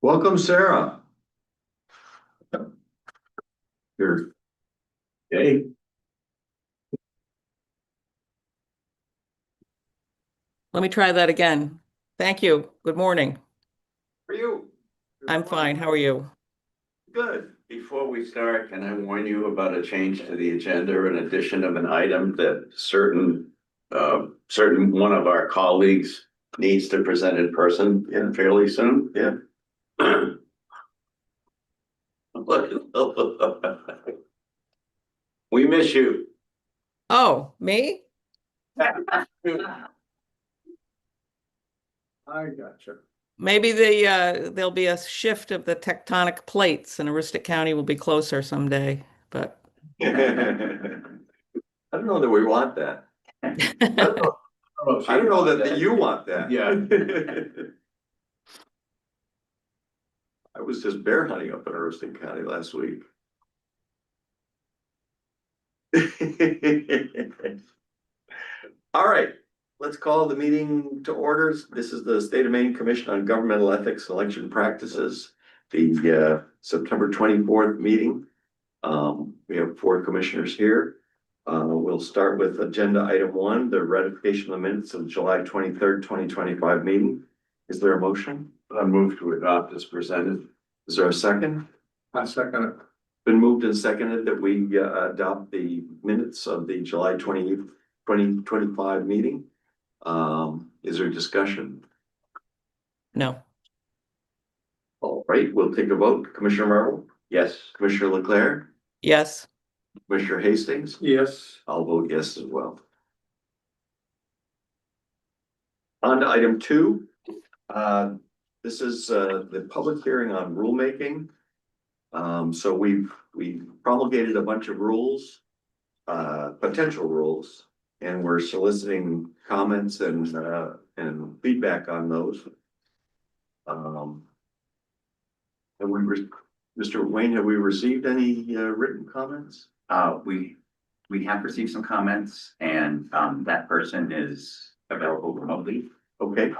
Welcome, Sarah. Here. Hey. Let me try that again. Thank you. Good morning. How are you? I'm fine. How are you? Good. Before we start, can I warn you about a change to the agenda, an addition of an item that certain one of our colleagues needs to present in person fairly soon? Yeah. We miss you. Oh, me? I gotcha. Maybe there'll be a shift of the tectonic plates and Aroostook County will be closer someday, but I don't know that we want that. I don't know that you want that. Yeah. I was just bear hunting up in Aroostook County last week. All right, let's call the meeting to orders. This is the State of Maine Commission on Governmental Ethics and Election Practices, the September 24th meeting. We have 4 commissioners here. We'll start with agenda item 1, the ratification of the minutes of July 23rd, 2025 meeting. Is there a motion? I move to adopt as presented. Is there a second? I second it. Been moved and seconded that we adopt the minutes of the July 20th, 2025 meeting. Is there discussion? no. All right, we'll take a vote. Commissioner Marvel, Yes. Commissioner Leclerc, Yes. Commissioner Hastings. Yes. I'll vote yes as well. On to item 2. This is the public hearing on rulemaking. So we've promulgated a bunch of rules, potential rules, and we're soliciting comments and feedback on those. And Mr. Wayne, have we received any written comments? We have received some comments and that person is available remotely. Okay.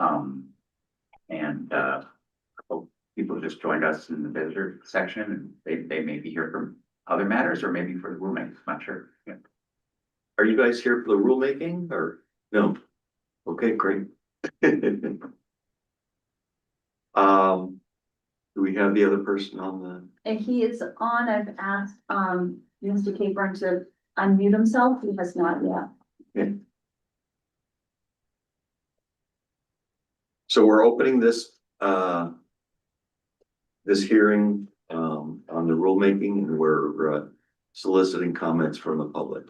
And a couple people just joined us in the visitor section and they may be here for other matters or maybe for the rulemaking, not sure. Yeah. Are you guys here for the rulemaking or no? Okay, great. Do we have the other person on the? And he is on. I've asked Mr. Capron to unmute himself. He has not yet. Okay. So we're opening this this hearing on the rulemaking, and we're soliciting comments from the public.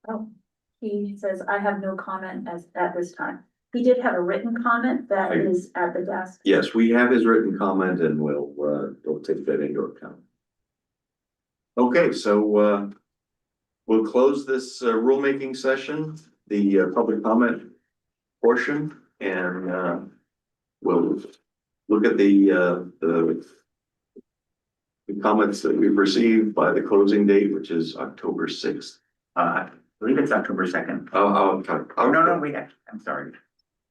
Oh, he says, I have no comment at this time. He did have a written comment that is at the desk. Yes, we have his written comment, and we'll take that into account. Okay, so we'll close this rulemaking session, the public comment portion, and we'll look at the comments that we've received by the closing date, which is October 6th. I believe it's October 2nd. Oh, No, wait, I'm sorry.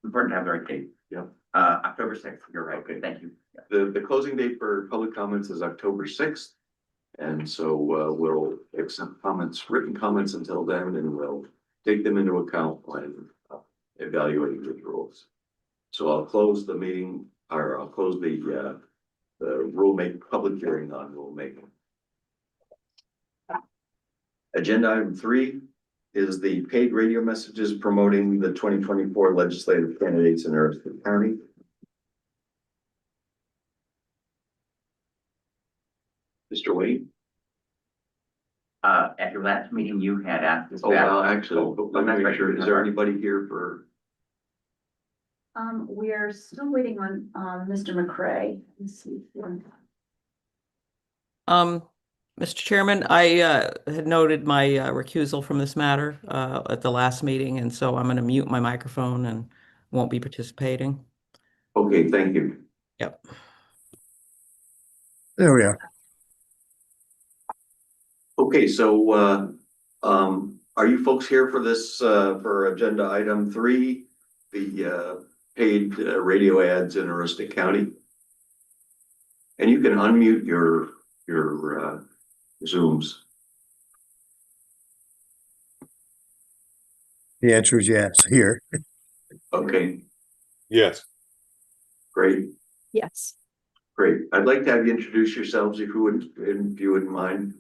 Important to have the right date. Yeah. October 6th, you're right. Okay. Thank you. The closing date for public comments is October 6th. And so we'll accept comments, written comments until then, and we'll take them into account when evaluating the rules. So I'll close the meeting, or I'll close the rulemaking public hearing on rulemaking. Agenda item 3 is the paid radio messages promoting the 2024 legislative candidates in Aroostook County. Mr. Wade? At your your last meeting, you had asked us. Oh, well, actually, Oh, let me that's make right. sure, is there anybody here for, We are still waiting on, Mr. McCray. Let's see. Mr. Chairman, I had noted my recusal from this matter at the last meeting, and so I'm going to mute my microphone and won't be participating. okay, thank you. Yep. There we are. Okay, so, are you folks here for this, for agenda item 3, the, paid radio ads in Aroostook County? And you can unmute your Zooms. The answer is yes, here. Okay, Yes, great, Yes. great. I'd like to have you introduce yourselves if you wouldn't mind.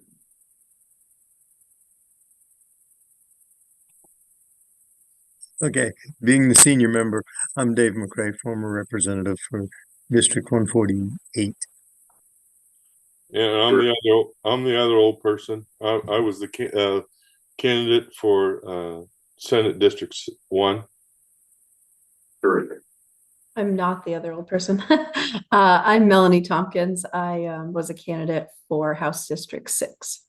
Okay, being the senior member, I'm Dave McCray, former representative for District 148. and I'm the other old person. I was the candidate for Senate District 1. Terrific. I'm not the other old person. I'm Melanie Tompkins. I was a candidate for House District 6.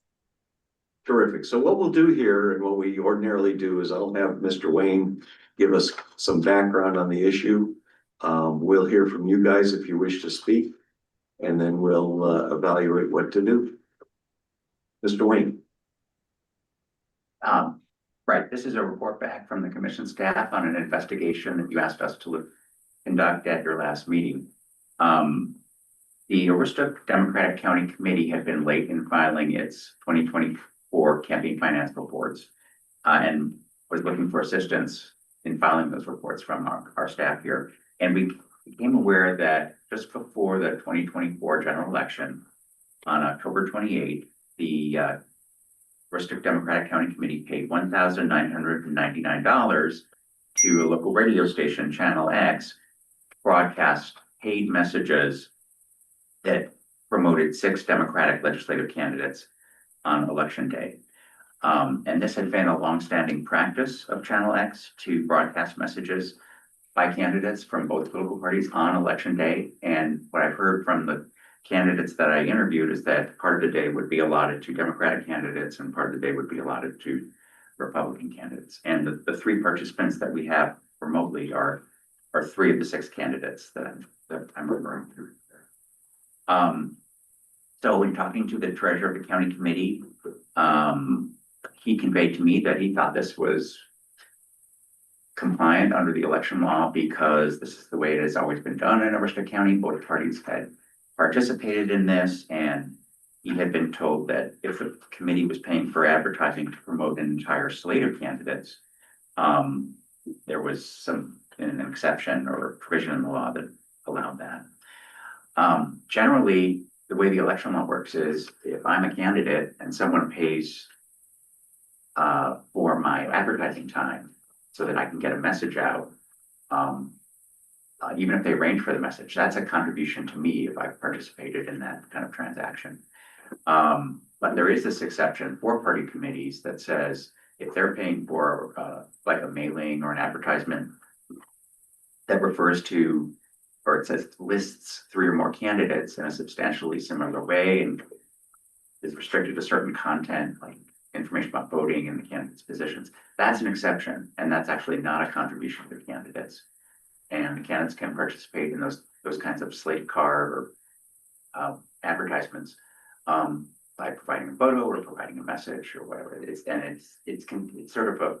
Terrific. So what we'll do here and what we ordinarily do is I'll have Mr. Wayne give us some background on the issue. We'll hear from you guys if you wish to speak, and then we'll evaluate what to do. Mr. Wayne. Right, this is a report back from the commission staff on an investigation that you asked us to conduct at your last meeting. The Aroostook Democratic County Committee had been late in filing its 2024 campaign finance reports and was looking for assistance in filing those reports from our staff here. And we became aware that just before the 2024 general election, on October 28th, the Aroostook Democratic County Committee paid $1,999 to a local radio station, Channel X, broadcast paid messages that promoted 6 Democratic legislative candidates on election day. And this had been a longstanding practice of Channel X to broadcast messages by candidates from both political parties on election day. And what I've heard from the candidates that I interviewed is that part of the day would be allotted to Democratic candidates and part of the day would be allotted to Republican candidates. And the 3 participants that we have remotely are 3 of the 6 candidates that I'm referring to. So in talking to the treasurer of the county committee, he conveyed to me that he thought this was compliant under the election law because this is the way it has always been done in Aroostook County. Both parties had participated in this, and he had been told that if the committee was paying for advertising to promote an entire slate of candidates, there was an exception or provision in the law that allowed that. Generally, the way the election law works is if I'm a candidate and someone pays for my advertising time so that I can get a message out, even if they arrange for the message, that's a contribution to me if I've participated in that kind of transaction. But there is this exception for party committees that says if they're paying for like a mailing or an advertisement that refers to, or it says lists 3 or more candidates in a substantially similar way and is restricted to certain content like information about voting and the candidates' positions, that's an exception, and that's actually not a contribution to the candidates. And the candidates can participate in those kinds of slate card or advertisements by providing a photo or providing a message or whatever it is. And it's sort of a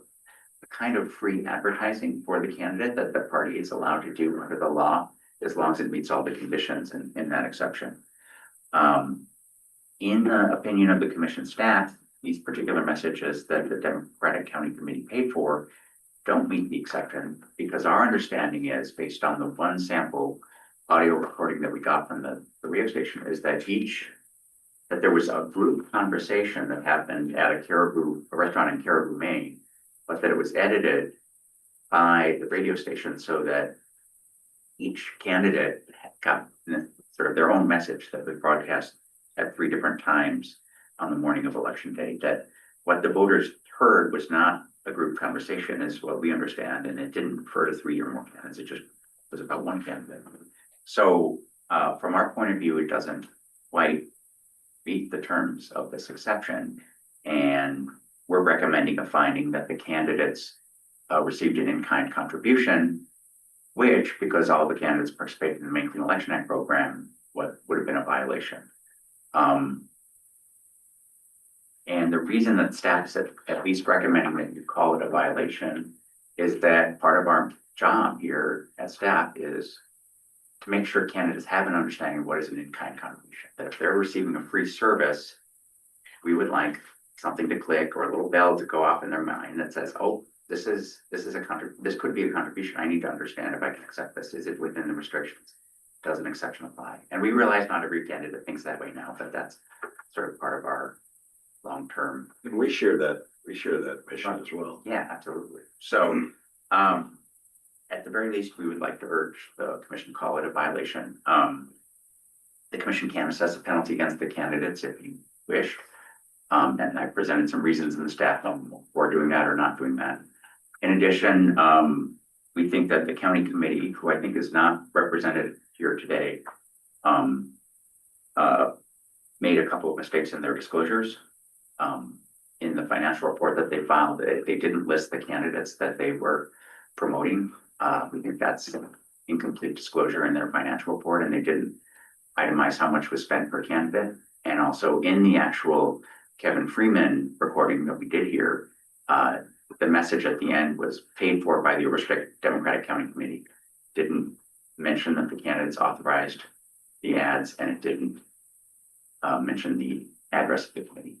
kind of free advertising for the candidate that the party is allowed to do under the law, as long as it meets all the conditions in that exception. In the opinion of the commission staff, these particular messages that the Democratic County Committee paid for don't meet the exception, because our understanding is, based on the one sample audio recording that we got from the radio station, is that there was a group conversation that happened at a restaurant in Caribou, Maine, but that it was edited by the radio station so that each candidate got sort of their own message that was broadcast at 3 different times on the morning of election day, that what the voters heard was not a group conversation is what we understand, and it didn't refer to 3 or more candidates, it just was about one candidate. So from our point of view, it doesn't quite meet the terms of this exception. And we're recommending a finding that the candidates received an in-kind contribution, which, because all the candidates participated in the Maine Clean Election Act program, what would have been a violation. And the reason that staff is at least recommending that you call it a violation is that part of our job here as staff is to make sure candidates have an understanding of what is an in-kind contribution. That if they're receiving a free service, we would like something to click or a little bell to go off in their mind that says, oh, this could be a contribution. I need to understand if I can accept this. Is it within the restrictions? Does an exception apply? And we realize not every candidate thinks that way now, but that's sort of part of our long-term. And we share that mission as well. Yeah, absolutely. So, at the very least, we would like to urge the commission call it a violation. The commission can assess a penalty against the candidates if you wish. And I presented some reasons in the staff for doing that or not doing that. In addition, we think that the county committee, who I think is not represented here today, made a couple of mistakes in their disclosures. In the financial report that they filed, they didn't list the candidates that they were promoting. We think that's incomplete disclosure in their financial report, and they didn't itemize how much was spent per candidate. And also in the actual Kevin Freeman recording that we did here, the message at the end was paid for by the Aroostook Democratic County Committee. Didn't mention that the candidates authorized the ads, and it didn't mention the address of the committee.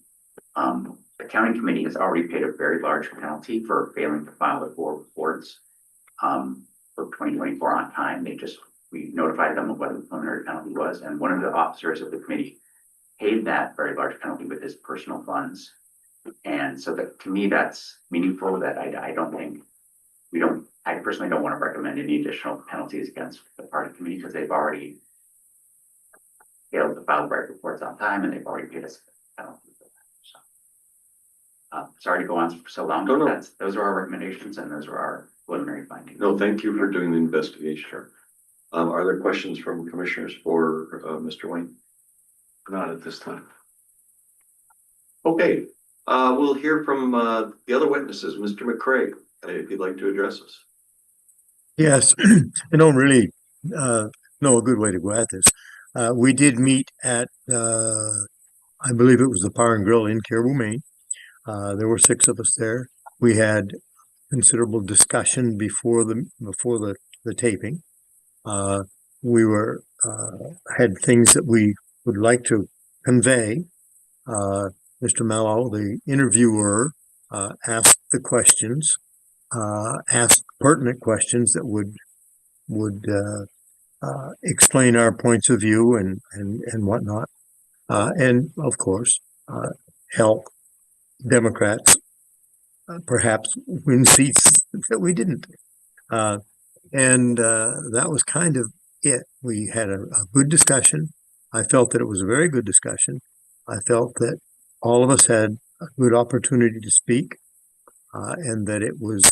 The county committee has already paid a very large penalty for failing to file their 4 reports for 2024 on time. We notified them of what the preliminary penalty was, and one of the officers of the committee paid that very large penalty with his personal funds. And so that, to me, that's meaningful. That I personally don't want to recommend any additional penalties against the party committee because they've already failed to file the right reports on time, and they've already paid us a penalty. Sorry to go on for so long, No, but no. those are our recommendations and those are our preliminary findings. No, thank you for doing the investigation. Are there questions from commissioners for Mr. Wayne? Not at this time. Okay, we'll hear from the other witnesses. Mr. McCrae, if you'd like to address us. Yes, I don't really know a good way to go at this. We did meet at, I believe it was the Bar and Grill in Caribou, Maine. There were 6 of us there. We had considerable discussion before the taping. We had things that we would like to convey. Mr. Mello, the interviewer, asked the questions, asked pertinent questions that would explain our points of view and whatnot, and of course help Democrats perhaps win seats that we didn't. And that was kind of it. We had a good discussion. I felt that it was a very good discussion. I felt that all of us had a good opportunity to speak, and that it was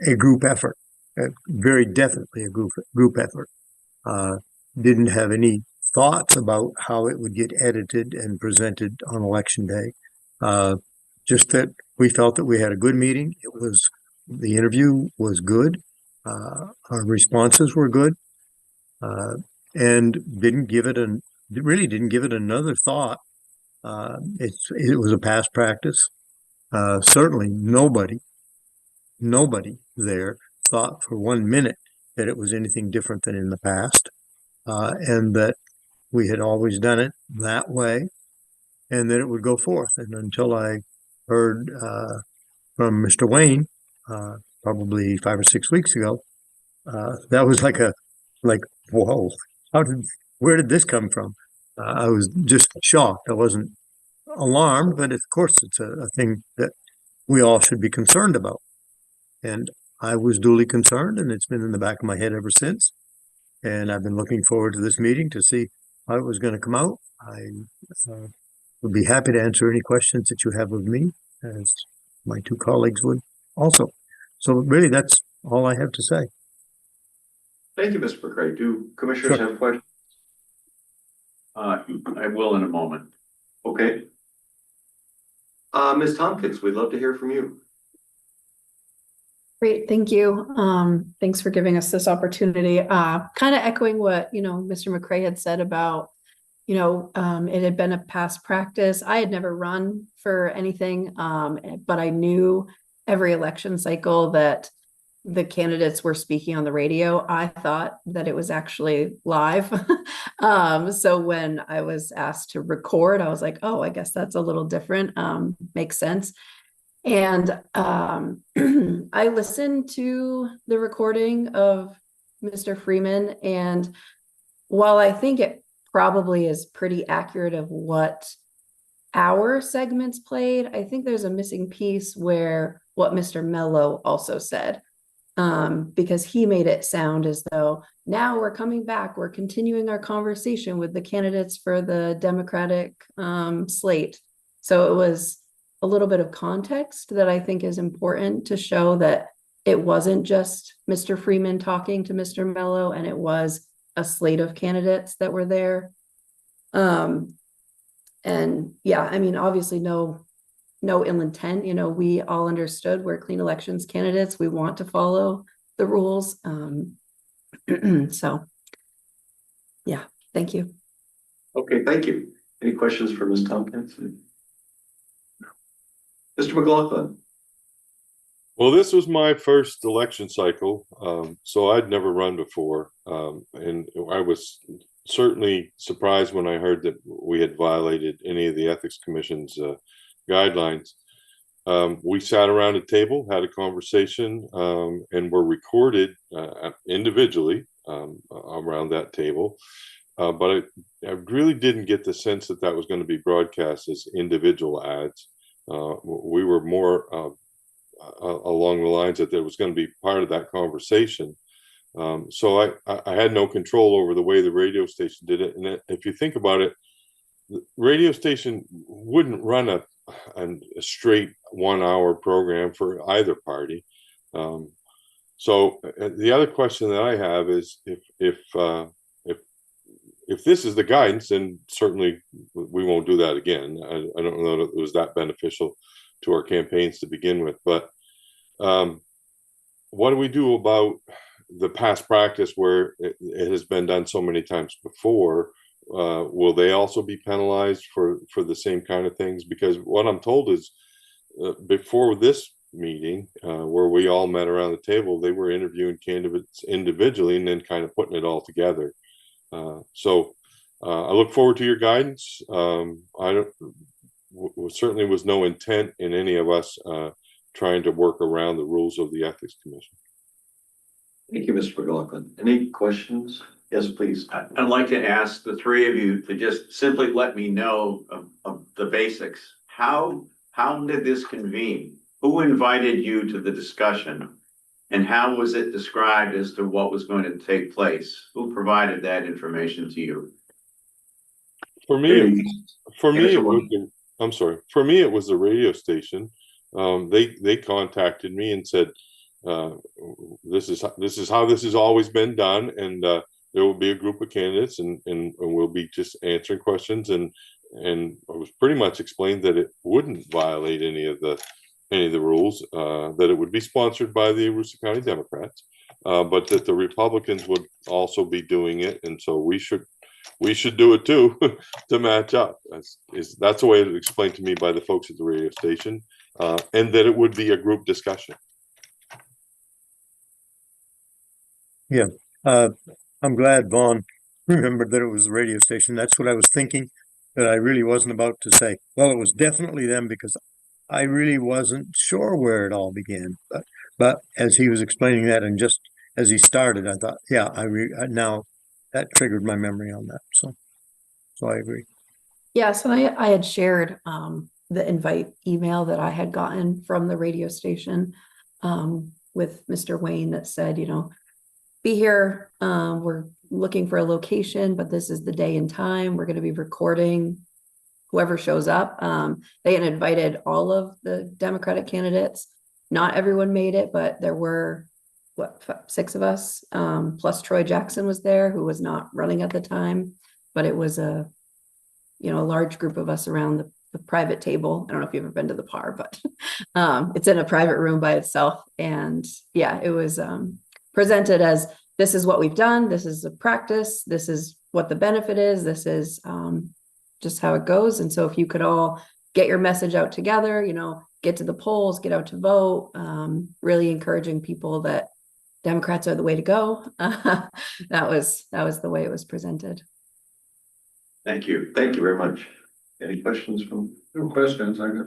a group effort, very definitely a group effort. Didn't have any thoughts about how it would get edited and presented on election day. Just that we felt that we had a good meeting. The interview was good. Our responses were good, and really didn't give it another thought. It was a past practice. Certainly nobody there thought for 1 minute that it was anything different than in the past, and that we had always done it that way, and that it would go forth. And until I heard from Mr. Wayne, probably 5 or 6 weeks ago, that was like whoa, where did this come from? I was just shocked. I wasn't alarmed, but of course it's a thing that we all should be concerned about. And I was duly concerned, and it's been in the back of my head ever since. And I've been looking forward to this meeting to see how it was going to come out. would be happy to answer any questions that you have of me, as my two colleagues would also. So really, that's all I have to say. Thank you, Mr. McCray. Do commissioners Sure. have questions? I will in a moment. Okay. Ms. Tompkins, we'd love to hear from you. Great, thank you. Thanks for giving us this opportunity. Kind of echoing what, Mr. McCray had said about, it had been a past practice. I had never run for anything, but I knew every election cycle that the candidates were speaking on the radio. I thought that it was actually live. So when I was asked to record, I was like, oh, I guess that's a little different. Makes sense. And I listened to the recording of Mr. Freeman, and while I think it probably is pretty accurate of what our segments played, I think there's a missing piece where what Mr. Mello also said, because he made it sound as though now we're coming back, we're continuing our conversation with the candidates for the Democratic slate. So it was a little bit of context that I think is important to show that it wasn't just Mr. Freeman talking to Mr. Mello, and it was a slate of candidates that were there. And yeah, I mean, obviously no ill intent, we all understood we're clean elections candidates. We want to follow the rules. So yeah, thank you. Okay, thank you. Any questions for Ms. Tompkins? Mr. McLaughlin? Well, this was my first election cycle, so I'd never run before, and I was certainly surprised when I heard that we had violated any of the Ethics Commission's guidelines. We sat around a table, had a conversation, and were recorded individually around that table. But I really didn't get the sense that that was going to be broadcast as individual ads. We were more along the lines that there was going to be part of that conversation. So I had no control over the way the radio station did it. And if you think about it, the radio station wouldn't run a straight 1 hour program for either party. So the other question that I have is if this is the guidance, then certainly we won't do that again. I don't know that it was that beneficial to our campaigns to begin with, but what do we do about the past practice where it has been done so many times before? Will they also be penalized for the same kind of things? Because what I'm told is before this meeting, where we all met around the table, they were interviewing candidates individually and then kind of putting it all together. So I look forward to your guidance. Certainly was no intent in any of us trying to work around the rules of the Ethics Commission. Thank you, Mr. McLaughlin. Any questions? Yes, please. I'd like to ask the three of you to just simply let me know of the basics. How did this convene? Who invited you to the discussion? And how was it described as to what was going to take place? Who provided that information to you? For me, it was the radio station. They contacted me and said, this is how this has always been done, and there will be a group of candidates, and we'll be just answering questions, and it was pretty much explained that it wouldn't violate any of the rules, that it would be sponsored by the Aroostook County Democrats, but that the Republicans would also be doing it, and so we should do it too to match up. That's the way it was explained to me by the folks at the radio station, and that it would be a group discussion. Yeah, I'm glad Vaughn remembered that it was the radio station. That's what I was thinking, that I really wasn't about to say. Well, it was definitely them, because I really wasn't sure where it all began. But as he was explaining that, and just as he started, I thought, yeah, now that triggered my memory on that. So I agree. Yeah, so I had shared the invite email that I had gotten from the radio station with Mr. Wayne that said, be here. We're looking for a location, but this is the day and time. We're going to be recording whoever shows up. They had invited all of the Democratic candidates. Not everyone made it, but there were, what, 6 of us, plus Troy Jackson was there, who was not running at the time, but it was a large group of us around the private table. I don't know if you've ever been to the PAR, but it's in a private room by itself. And yeah, it was presented as, this is what we've done. This is a practice. This is what the benefit is. This is just how it goes. And so if you could all get your message out together, get to the polls, get out to vote, really encouraging people that Democrats are the way to go. That was the way it was presented. Thank you. Thank you very much. Any questions from? No questions, I got.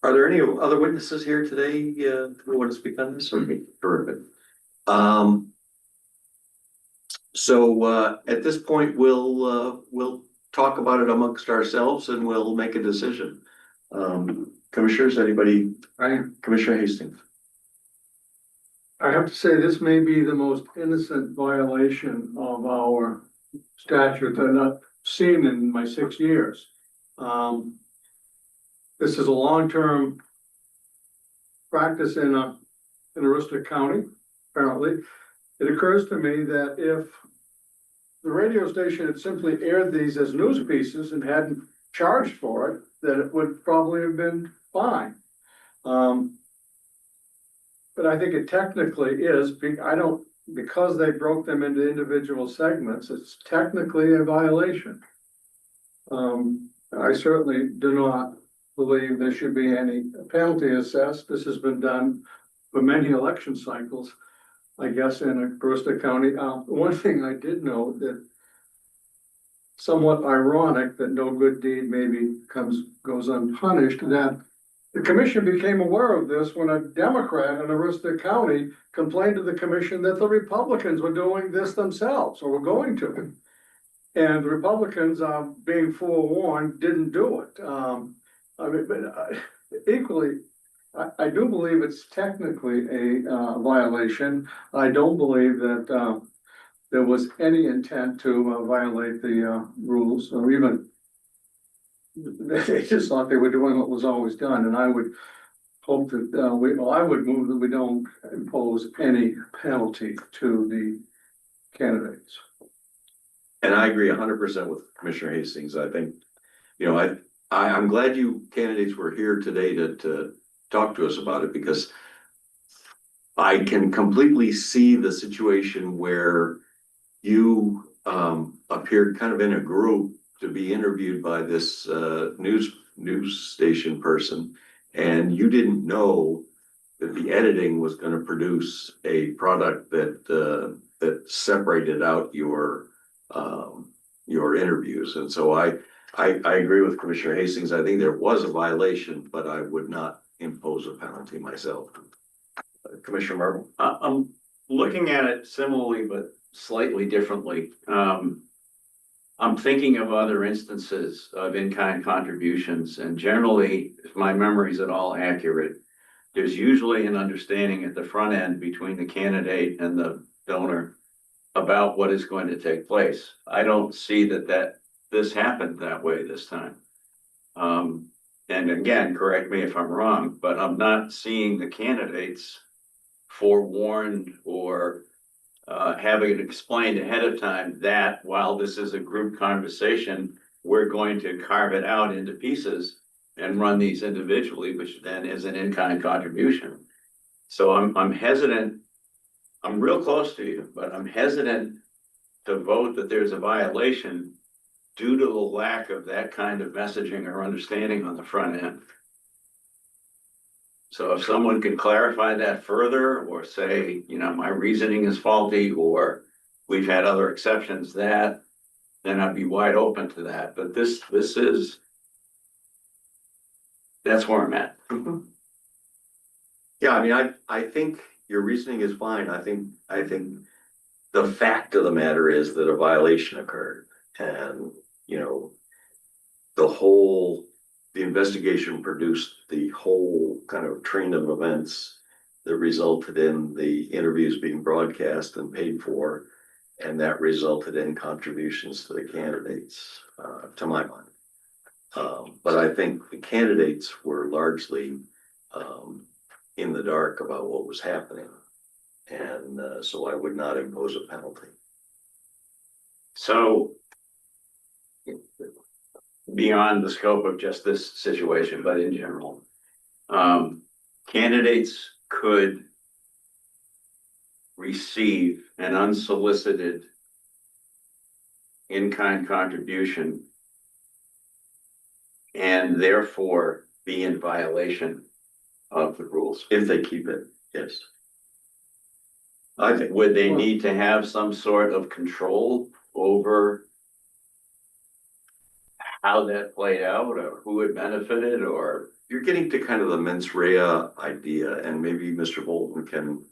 Are there any other witnesses here today who want to speak on this? Okay, terrific. So at this point, we'll talk about it amongst ourselves and we'll make a decision. Commissioners, anybody? Commissioner Hastings. I have to say, this may be the most innocent violation of our statute that I've seen in my 6 years. This is a long-term practice in Aroostook County, apparently. It occurs to me that if the radio station had simply aired these as news pieces and hadn't charged for it, that it would probably have been fine. But I think it technically is, because they broke them into individual segments, it's technically a violation. I certainly do not believe there should be any penalty assessed. This has been done for many election cycles, I guess, in Aroostook County. One thing I did note that somewhat ironic that no good deed maybe goes unpunished, that the commission became aware of this when a Democrat in Aroostook County complained to the commission that the Republicans were doing this themselves, or were going to. And the Republicans, being forewarned, didn't do it. Equally, I do believe it's technically a violation. I don't believe that there was any intent to violate the rules, or even they just thought they were doing what was always done. And I would hope that I would move that we don't impose any penalty to the candidates. And I agree 100% with Commissioner Hastings. I think, I'm glad you candidates were here today to talk to us about it, because I can completely see the situation where you appeared kind of in a group to be interviewed by this news station person, and you didn't know that the editing was going to produce a product that separated out your interviews. And so I agree with Commissioner Hastings. I think there was a violation, but I would not impose a penalty myself. Commissioner Marble? I'm looking at it similarly, but slightly differently. I'm thinking of other instances of in-kind contributions, and generally, if my memory is at all accurate, there's usually an understanding at the front end between the candidate and the donor about what is going to take place. I don't see that this happened that way this time. And again, correct me if I'm wrong, but I'm not seeing the candidates forewarned or having it explained ahead of time that while this is a group conversation, we're going to carve it out into pieces and run these individually, which then is an in-kind contribution. So I'm hesitant. I'm real close to you, but I'm hesitant to vote that there's a violation due to the lack of that kind of messaging or understanding on the front end. So if someone can clarify that further, or say, my reasoning is faulty, or we've had other exceptions, then I'd be wide open to that. But that's where I'm at. Mm-hmm. Yeah, I think your reasoning is fine. I think the fact of the matter is that a violation occurred, and the investigation produced the whole kind of train of events that resulted in the interviews being broadcast and paid for, and that resulted in contributions to the candidates, to my mind. But I think the candidates were largely, in the dark about what was happening. And, so I would not impose a penalty. So beyond the scope of just this situation, but in general, candidates could receive an unsolicited in-kind contribution and therefore be in violation of the rules. If they keep it, yes. I think, Would they need to have some sort of control over how that played out, or who had benefited, or? you're getting to kind of the mens rea idea, and maybe Mr. Bolton can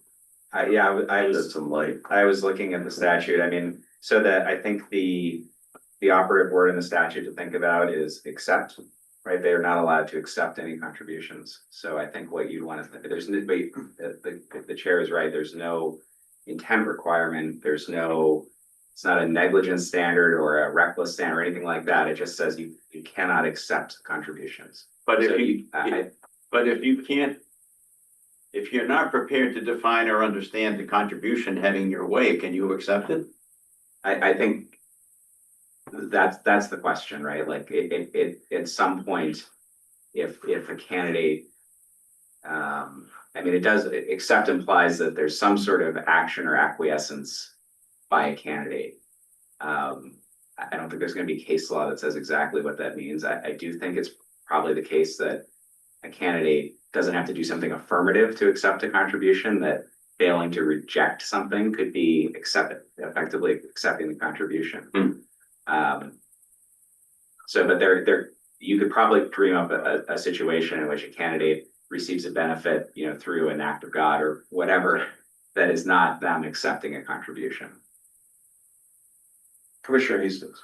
Yeah, I shed was, some light. I was looking at the statute, I mean, so that I think the operative word in the statute to think about is accept, right? They are not allowed to accept any contributions. So I think what you want to, there's, the chair is right, there's no intent requirement, there's no, it's not a negligence standard or a reckless standard or anything like that. It just says you cannot accept contributions. But So if you can't, if you're not prepared to define or understand the contribution heading your way, can you accept it? I think that's the question, right? Like it at some point, if a candidate, I mean, it does, accept implies that there's some sort of action or acquiescence by a candidate. I don't think there's going to be case law that says exactly what that means. I do think it's probably the case that a candidate doesn't have to do something affirmative to accept a contribution, that failing to reject something could be effectively accepting the contribution. So, but there, you could probably dream up a situation in which a candidate receives a benefit, you know, through an act of God or whatever, that is not them accepting a contribution. Commissioner Hastings.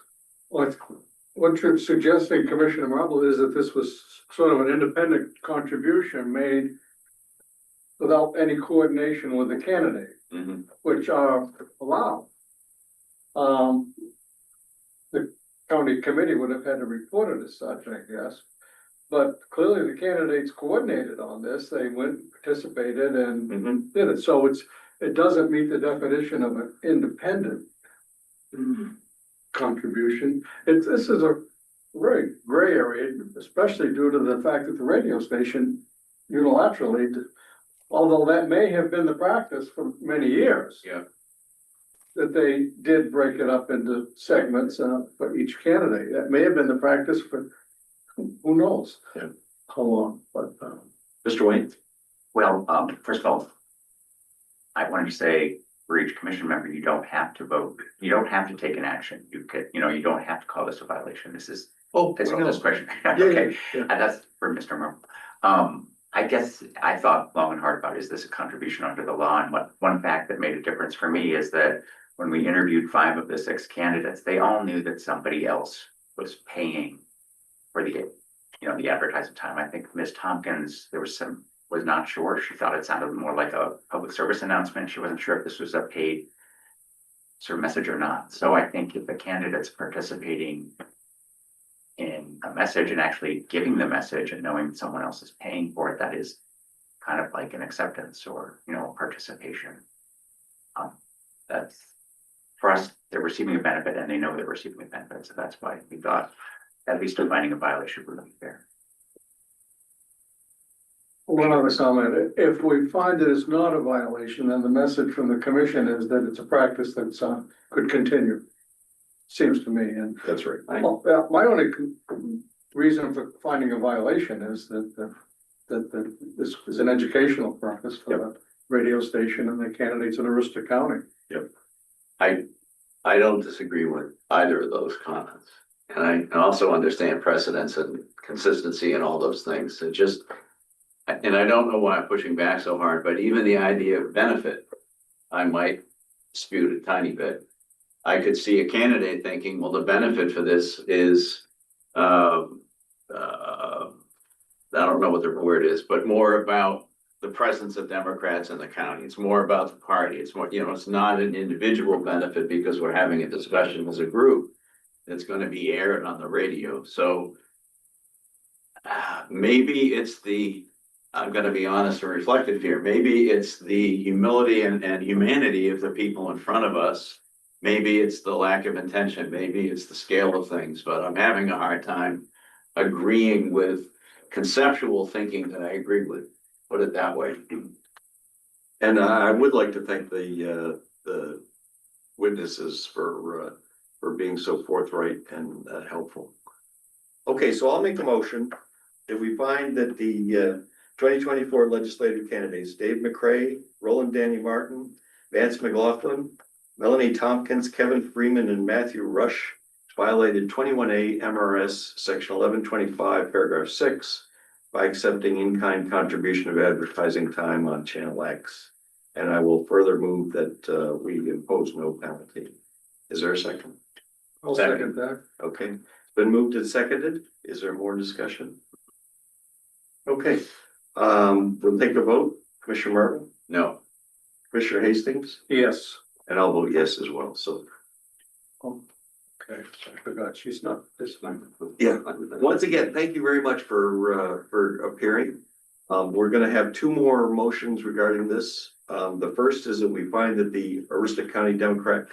What you're suggesting, Commissioner Marble, is that this was sort of an independent contribution made without any coordination with the candidate, which are allowed. The county committee would have had to report it as such, I guess. But clearly the candidates coordinated on this. They went, participated and did it. So it doesn't meet the definition of an independent contribution. This is a very gray area, especially due to the fact that the radio station unilaterally, although that may have been the practice for many years. Yeah. That they did break it up into segments for each candidate. That may have been the practice for who knows how long, but Mr. Wayne? Well, first of all, I wanted to say for each commission member, you don't have to vote. You don't have to take an action. You could, you don't have to call this a violation. This is, it's a discretion. Okay, and that's for Mr. Merle. I guess I thought long and hard about, is this a contribution under the law? And one fact that made a difference for me is that when we interviewed 5 of the 6 candidates, they all knew that somebody else was paying for the, the advertising time. I think Ms. Tompkins, was not sure. She thought it sounded more like a public service announcement. She wasn't sure if this was a paid sort of message or not. So I think if the candidate's participating in a message and actually giving the message and knowing someone else is paying for it, that is kind of like an acceptance or, participation. That's, for us, they're receiving a benefit and they know they're receiving a benefit. So that's why we thought at least defining a violation would be fair. one other comment. If we find that it's not a violation, then the message from the commission is that it's a practice that's could continue. Seems to me, and That's right. my only reason for finding a violation is that this is an educational purpose for the radio station and the candidates in Aroostook County. I don't disagree with either of those comments. And I also understand precedence and consistency and all those things. It just, and I don't know why I'm pushing back so hard, but even the idea of benefit, I might dispute a tiny bit. I could see a candidate thinking, well, the benefit for this is, I don't know what the word is, but more about the presence of Democrats in the county. It's more about the party. It's more, it's not an individual benefit because we're having a discussion as a group that's going to be aired on the radio. So Maybe it's I'm gonna be honest and reflective here, maybe it's the humility and humanity of the people in front of us. Maybe it's the lack of intention, maybe it's the scale of things, but I'm having a hard time agreeing with conceptual thinking that I agree with, put it that way. And I would like to thank the witnesses for being so forthright and helpful. Okay, so I'll make a motion that we find that the 2024 legislative candidates, Dave McCray, Roland Danny Martin, Vance McLaughlin, Melanie Tompkins, Kevin Freeman, and Matthew Rush violated 21A MRS Section 1125, Paragraph 6 by accepting in-kind contribution of advertising time on Channel X. And I will further move that we impose no penalty. Is there a second? I'll second that. Okay, it's been moved and seconded. Is there more discussion? Okay, we'll take a vote. Commissioner Martin, No, Commissioner Hastings, Yes. and I'll vote yes as well. So, Okay, I forgot, she's not this time. yeah, once again, thank you very much for appearing. We're gonna have two more motions regarding this. The first is that we find that the Aroostook County Democratic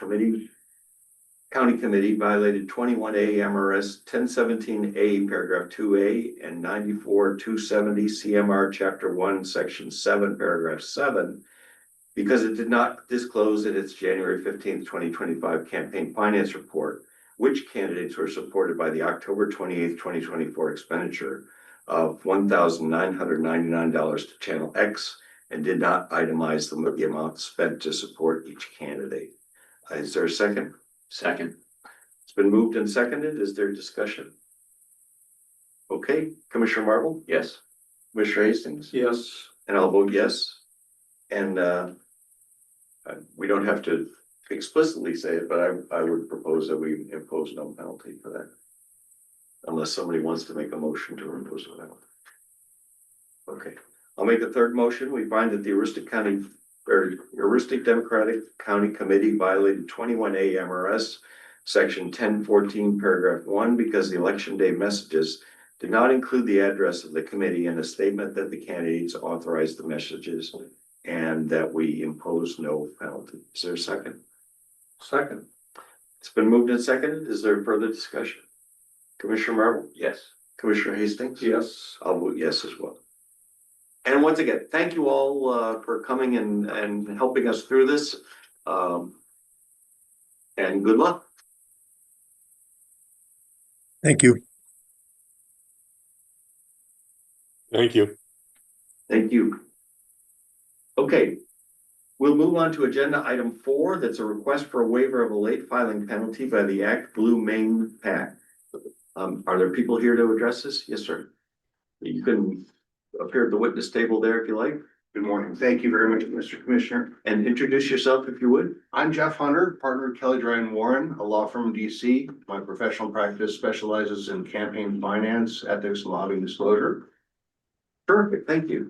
County Committee violated 21A MRS 1017A paragraph 2A and 94-270 CMR chapter 1 section 7 paragraph 7 because it did not disclose in its January 15th, 2025 campaign finance report which candidates were supported by the October 28th, 2024 expenditure of $1,999 to Channel X and did not itemize the amount spent to support each candidate. Is there a second? second, It's been moved and seconded. Is there discussion? Okay, Commissioner Marvel, yes. Commissioner Hastings, Yes. and I'll vote yes. And we don't have to explicitly say it, but I would propose that we impose no penalty for that. Unless somebody wants to make a motion to impose a penalty. Okay, I'll make the third motion. We find that the Aroostook Democratic County Committee violated 21A MRS Section 1014 paragraph 1 because the election day messages did not include the address of the committee and a statement that the candidates authorized the messages and that we impose no penalty. Is there a second? Second. It's been moved and seconded. Is there further discussion? Commissioner Marvel, Yes. Commissioner Hastings? Yes. I'll vote yes as well. And once again, thank you all for coming and helping us through this. And good luck. Thank you. Thank you. Thank you. Okay, we'll move on to agenda item 4. That's a request for a waiver of a late filing penalty by the Act Blue Maine PAC. Are there people here to address this? Yes, sir. You can appear at the witness table there if you like. Good morning. Thank you very much, Mr. Commissioner. And introduce yourself if you would. I'm Jeff Hunter, partner of Kelly Dry and Warren, a law firm in DC. My professional practice specializes in campaign finance, ethics, and lobbying disclosure. Perfect, thank you.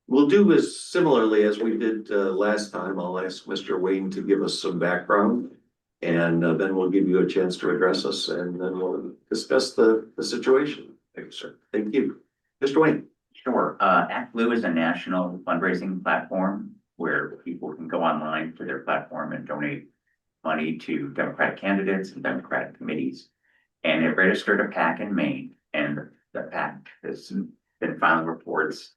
We'll do as similarly as we did last time. I'll ask Mr. Wayne to give us some background. And then we'll give you a chance to address us and then we'll discuss the situation. Thank you, sir. Thank you. Mr. Wayne. Sure. Act Blue is a national fundraising platform where people can go online to their platform and donate money to Democratic candidates and Democratic committees. And it registered a PAC in Maine, and the PAC has been filing reports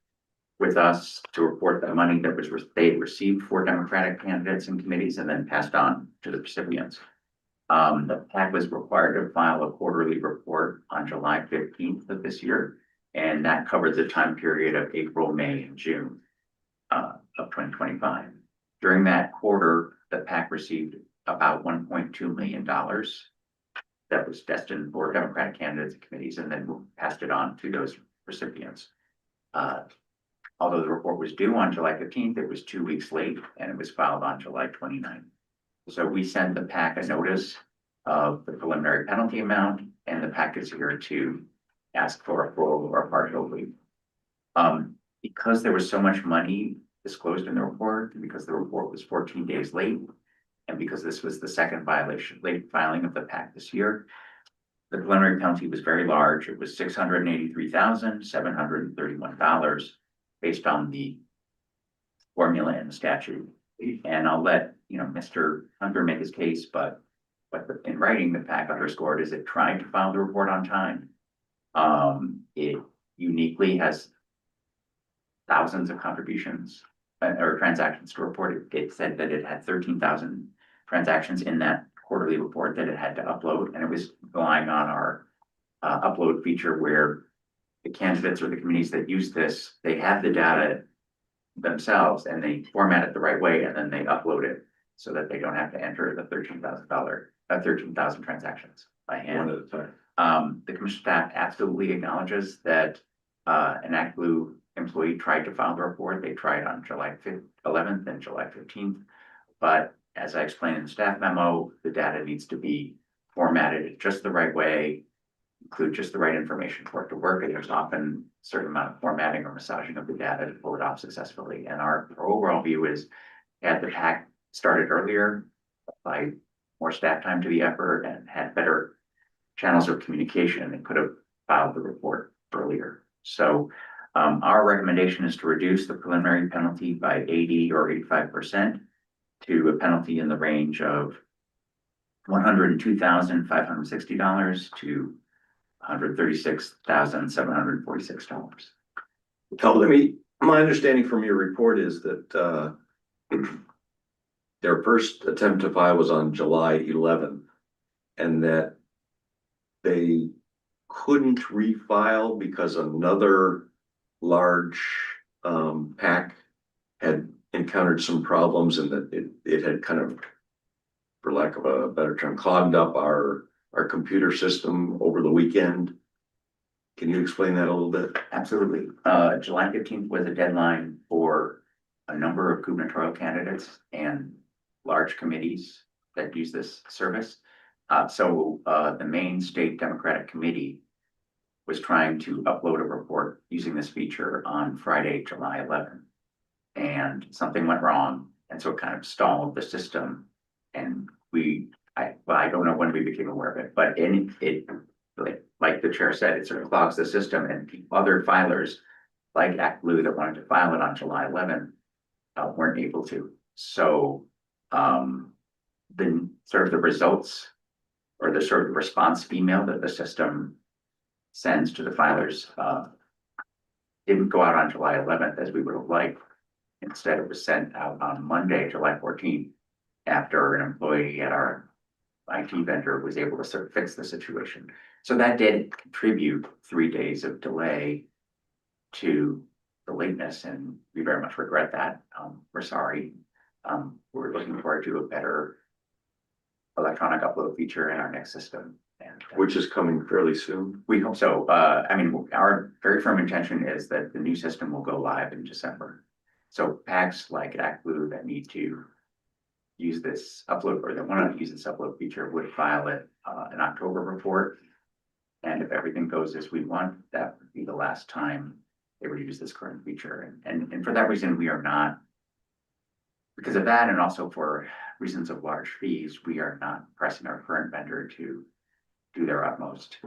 with us to report the money that they received for Democratic candidates and committees and then passed on to the recipients. The PAC was required to file a quarterly report on July 15th of this year. And that covered the time period of April, May, and June of 2025. During that quarter, the PAC received about $1.2 million that was destined for Democratic candidates and committees, and then passed it on to those recipients. Although the report was due on July 15th, it was 2 weeks late, and it was filed on July 29th. So we sent the PAC a notice of the preliminary penalty amount, and the PAC is here to ask for a full or partial relief. Because there was so much money disclosed in the report, because the report was 14 days late, and because this was the second late filing of the PAC this year, the preliminary penalty was very large. It was $683,731 based on the formula in the statute. And I'll let, Mr. Hunter make his case, but in writing, the PAC underscored is it tried to file the report on time. It uniquely has thousands of contributions or transactions to report. It said that it had 13,000 transactions in that quarterly report that it had to upload, and it was relying on our upload feature where the candidates or the committees that use this, they have the data themselves and they format it the right way, and then they upload it so that they don't have to enter the $13,000 transactions by hand. One at a time. The commission staff absolutely acknowledges that an Act Blue employee tried to file the report. They tried on July 11th and July 15th. But as I explained in the staff memo, the data needs to be formatted just the right way, include just the right information for it to work. And there's often a certain amount of formatting or massaging of the data to pull it off successfully. And our overall view is, had the PAC started earlier, by more staff time to the effort and had better channels of communication, and could have filed the report earlier. So our recommendation is to reduce the preliminary penalty by 80 or 85% to a penalty in the range of $102,560 to $136,746. Tell me, my understanding from your report is that their first attempt to file was on July 11th, and that they couldn't refile because another large PAC had encountered some problems, and that it had kind of, for lack of a better term, clogged up our computer system over the weekend. Can you explain that a little bit? Absolutely. July 15th was a deadline for a number of gubernatorial candidates and large committees that use this service. So the Maine State Democratic Committee was trying to upload a report using this feature on Friday, July 11th. And something went wrong, and so it kind of stalled the system. And I don't know when we became aware of it, but like the chair said, it sort of clogs the system, and other filers like Act Blue that wanted to file it on July 11th weren't able to. So the sort of the results, or the sort of response email that the system sends to the filers didn't go out on July 11th as we would have liked. Instead, it was sent out on Monday, July 14th, after an employee at our IT vendor was able to sort of fix the situation. So that did contribute 3 days of delay to the lateness, and we very much regret that. We're sorry. We're looking forward to a better electronic upload feature in our next system. And Which is coming fairly soon. we hope so. Our very firm intention is that the new system will go live in December. So PACs like Act Blue that need to use this upload, or that want to use this upload feature, would file it an October report. And if everything goes as we want, that would be the last time they would use this current feature. And for that reason, we are not, because of that, and also for reasons of large fees, we are not pressing our current vendor to do their utmost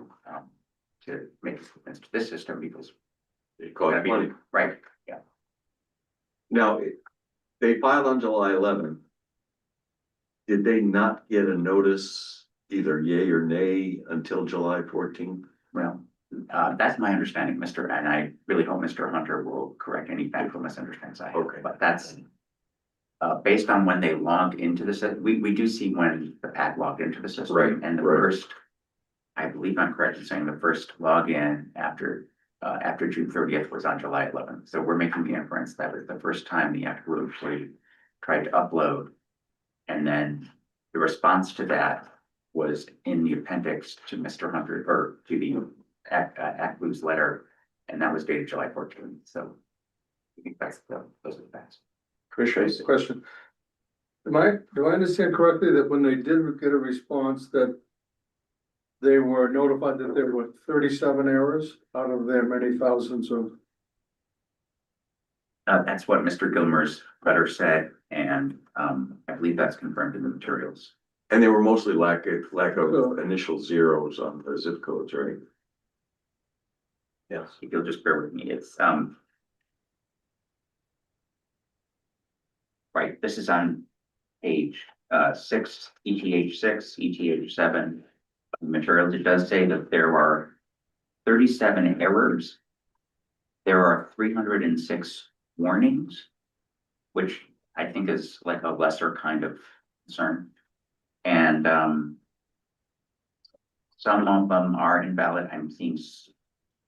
to make improvements to this system, because It costs money. right, yeah. Now, they filed on July 11th. Did they not get a notice, either yay or nay, until July 14th? Well, that's my understanding, and I really hope Mr. Hunter will correct any factual misunderstandings I have. Okay. But that's based on when they logged into the system. We do see when the PAC logged into the system. Right, And the right. first, I believe I'm correct in saying the first login after June 30th was on July 11th. So we're making the inference that was the first time the Act Blue employee tried to upload. And then the response to that was in the appendix to Mr. Hunter, or to the Act Blue's letter, and that was dated July 14th. So I think those are the facts. Commissioner, Question. Do I understand correctly that when they did get a response, that they were notified that there were 37 errors out of their many thousands of? That's what Mr. Gilmer's letter said, and I believe that's confirmed in the materials. And they were mostly lack of initial zeros on the zip codes, right? Yes, if you'll just bear with me, it's, right, this is on page, 6, ETH 6, ETH 7. Materials, it does say that there are 37 errors. There are 306 warnings, which I think is like a lesser kind of concern. And, some of them are invalid. I'm seeing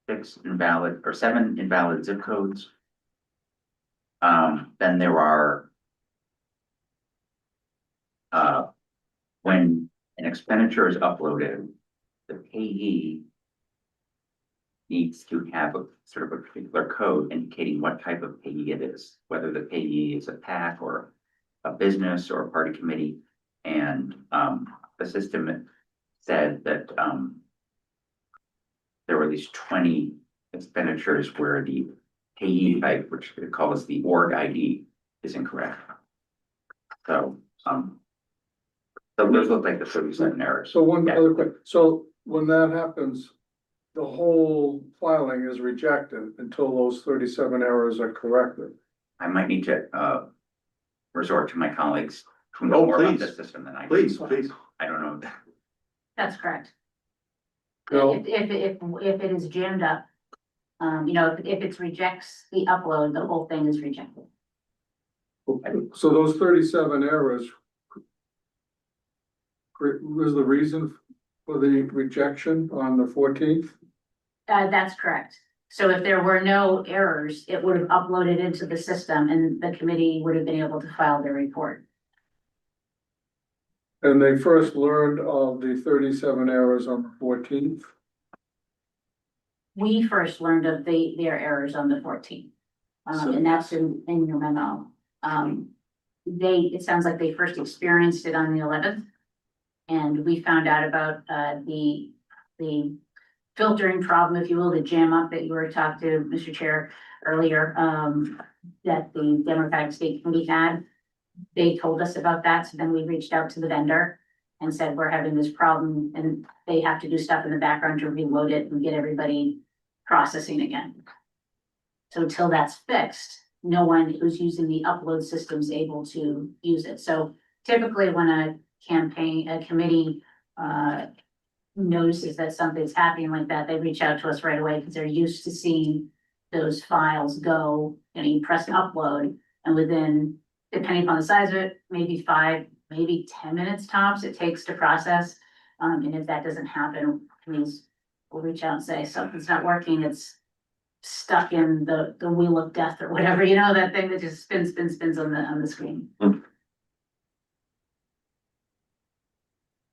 6 invalid or 7 invalid zip codes. Then there are, when an expenditure is uploaded, the payee needs to have a sort of a particular code indicating what type of payee it is, whether the payee is a PAC or a business or a party committee. And the system said that there were at least 20 expenditures where the payee type, which it calls the org ID, is incorrect. So those look like the 37 errors. So one Yeah. other quick, so when that happens, the whole filing is rejected until those 37 errors are corrected. I might need to resort to my colleagues who know Oh, more about please. this system than I do. Please, please. I don't know. That's correct. No. If it is jammed up, if it rejects the upload, the whole thing is rejected. So those 37 errors was the reason for the rejection on the 14th? That's correct. So if there were no errors, it would have uploaded into the system and the committee would have been able to file their report. And they first learned of the 37 errors on the 14th? We first learned of their errors on the 14th. And that's in your memo. It sounds like they first experienced it on the 11th. And we found out about the filtering problem, if you will, the jam up that you were talking to Mr. Chair earlier, that the Democratic State Committee had. They told us about that, so then we reached out to the vendor and said, we're having this problem, and they have to do stuff in the background to reload it and get everybody processing again. So until that's fixed, no one who's using the upload system is able to use it. So typically when a committee notices that something's happening like that, they reach out to us right away because they're used to seeing those files go, and you press upload, and within, depending upon the size of it, maybe 5, maybe 10 minutes tops it takes to process. And if that doesn't happen, please, we'll reach out and say something's not working, it's stuck in the wheel of death or whatever, that thing that just spins on the screen.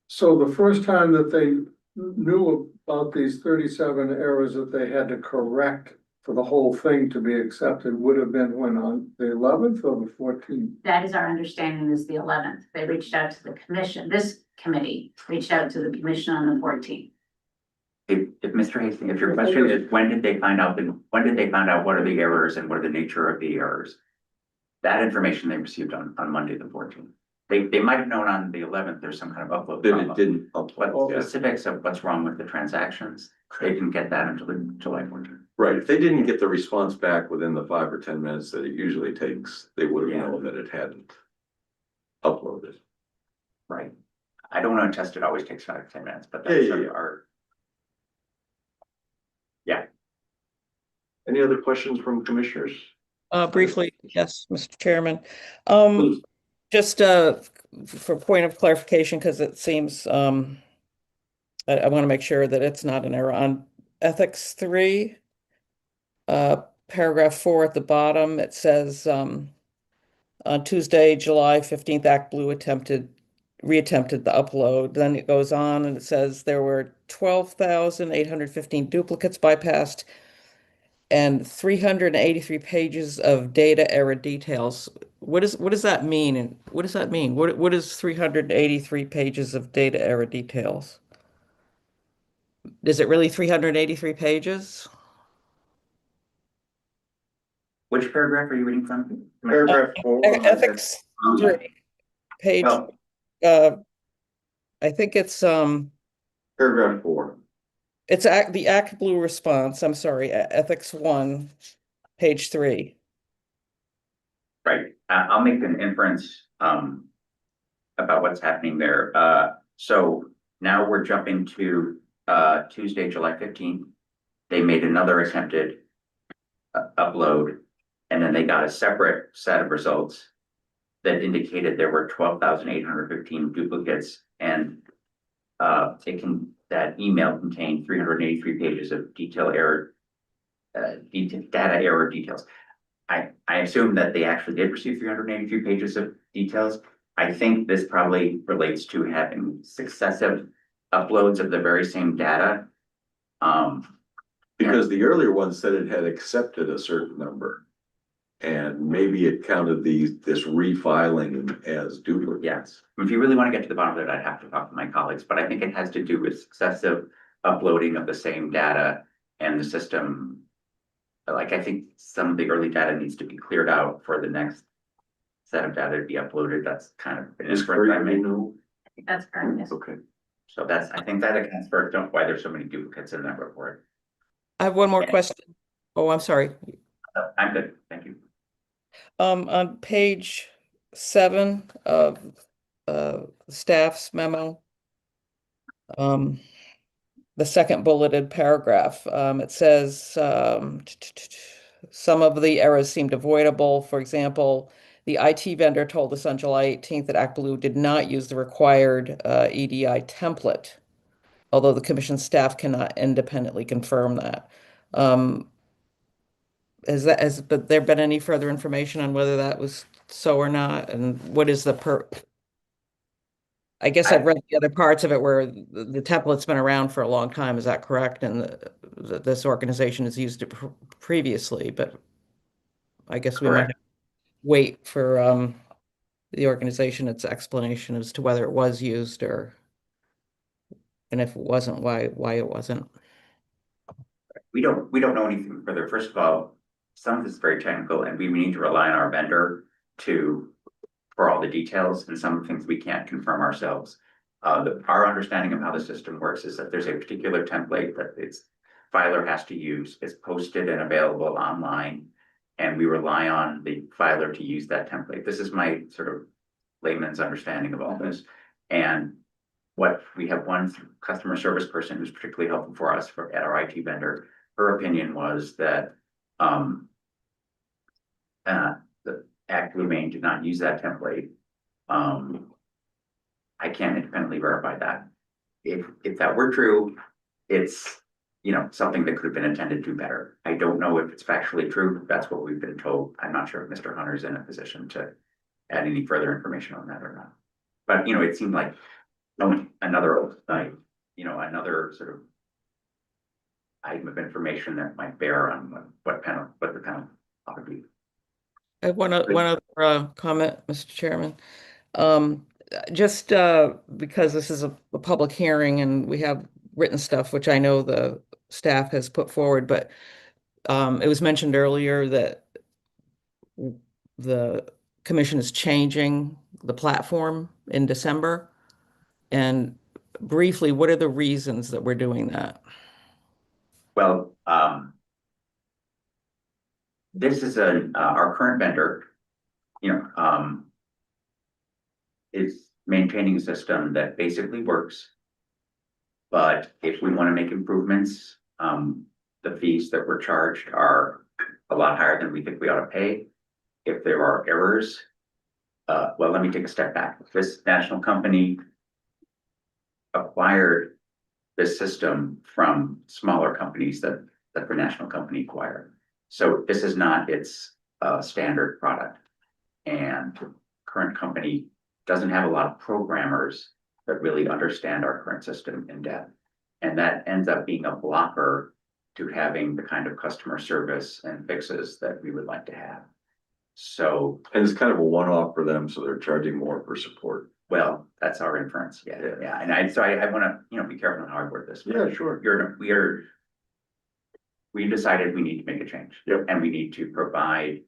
So the first time that they knew about these 37 errors that they had to correct for the whole thing to be accepted would have been when, on the 11th or the 14th? That is our understanding, is the 11th. They reached out to the commission, this committee reached out to the commission on the 14th. If Mr. Hastings, if your question is, when did they find out what are the errors and what are the nature of the errors? That information they received on Monday, the 14th. They might have known on the 11th, there's some kind of upload Then problem. it didn't But upload. specifics of what's wrong with the transactions, they didn't get that until July 14th. Right, if they didn't get the response back within the 5 or 10 minutes that it usually takes, they would have Yeah. known that it hadn't uploaded. Right. I don't want to test it always takes 5 to 10 minutes, but Yeah, that's yeah, sort yeah. of our. Any other questions from commissioners? Briefly, yes, Mr. Chairman. Please. Just for point of clarification, because it seems I want to make sure that it's not an error on ethics 3, paragraph 4 at the bottom. It says on Tuesday, July 15th, Act Blue reattempted the upload. Then it goes on and it says there were 12,815 duplicates bypassed and 383 pages of data error details. What does that mean? And what does that mean? What is 383 pages of data error details? Is it really 383 pages? Which paragraph are you reading from? Paragraph 4. Ethics 3, page Oh, I think it's Paragraph 4. it's the Act Blue response, I'm sorry, Ethics 1, page 3. Right, I'll make an inference, about what's happening there. So now we're jumping to, Tuesday, July 15th. They made another attempted upload, and then they got a separate set of results that indicated there were 12,815 duplicates, and that email contained 383 pages of data error details. I assume that they actually did receive 383 pages of details. I think this probably relates to having successive uploads of the very same data. Because the earlier one said it had accepted a certain number. And maybe it counted this refiling as duplicate. Yes, if you really want to get to the bottom of it, I'd have to talk to my colleagues, but I think it has to do with successive uploading of the same data and the system. Like, I think some of the early data needs to be cleared out for the next set of data to be uploaded. That's kind of an inference I made. That's correct. Yes. Okay. So I think that accounts for why there's so many duplicates in that report. I have one more question. Oh, I'm sorry. I'm good, thank you. On page 7 of staff's memo, the second bulleted paragraph, it says some of the errors seemed avoidable. For example, the IT vendor told us on July 18th that Act Blue did not use the required EDI template, although the commission staff cannot independently confirm that. But there been any further information on whether that was so or not? And what is I guess I've read the other parts of it where the template's been around for a long time. Is that correct? And this organization has used it previously, but I guess we might wait for the organization, its explanation as to whether it was used and if it wasn't, why it wasn't. We don't know anything further. First of all, some of this is very technical, and we need to rely on our vendor for all the details, and some things we can't confirm ourselves. Our understanding of how the system works is that there's a particular template that its filer has to use. It's posted and available online, and we rely on the filer to use that template. This is my sort of layman's understanding of all this. And we have one customer service person who's particularly helpful for us at our IT vendor. Her opinion was that the Act Blue Maine did not use that template. I can't independently verify that. If that were true, it's something that could have been intended to do better. I don't know if it's factually true. That's what we've been told. I'm not sure if Mr. Hunter's in a position to add any further information on that or not. But it seemed like another sort of item of information that might bear on what the panel ought to be. I have one other comment, Mr. Chairman. Just because this is a public hearing and we have written stuff, which I know the staff has put forward, but it was mentioned earlier that the commission is changing the platform in December. And briefly, what are the reasons that we're doing that? Well, this is our current vendor, is maintaining a system that basically works. But if we want to make improvements, the fees that we're charged are a lot higher than we think we ought to pay. If there are errors, well, let me take a step back. This national company acquired this system from smaller companies that the national company acquired. So this is not its standard product. And current company doesn't have a lot of programmers that really understand our current system in depth. And that ends up being a blocker to having the kind of customer service and fixes that we would like to have. So. And it's kind of a one-off for them, so they're charging more for support. Well, that's our inference. Yeah. And I want to, be careful on how I word this. Yeah, sure. We decided we need to make a change. Yep. And we need to provide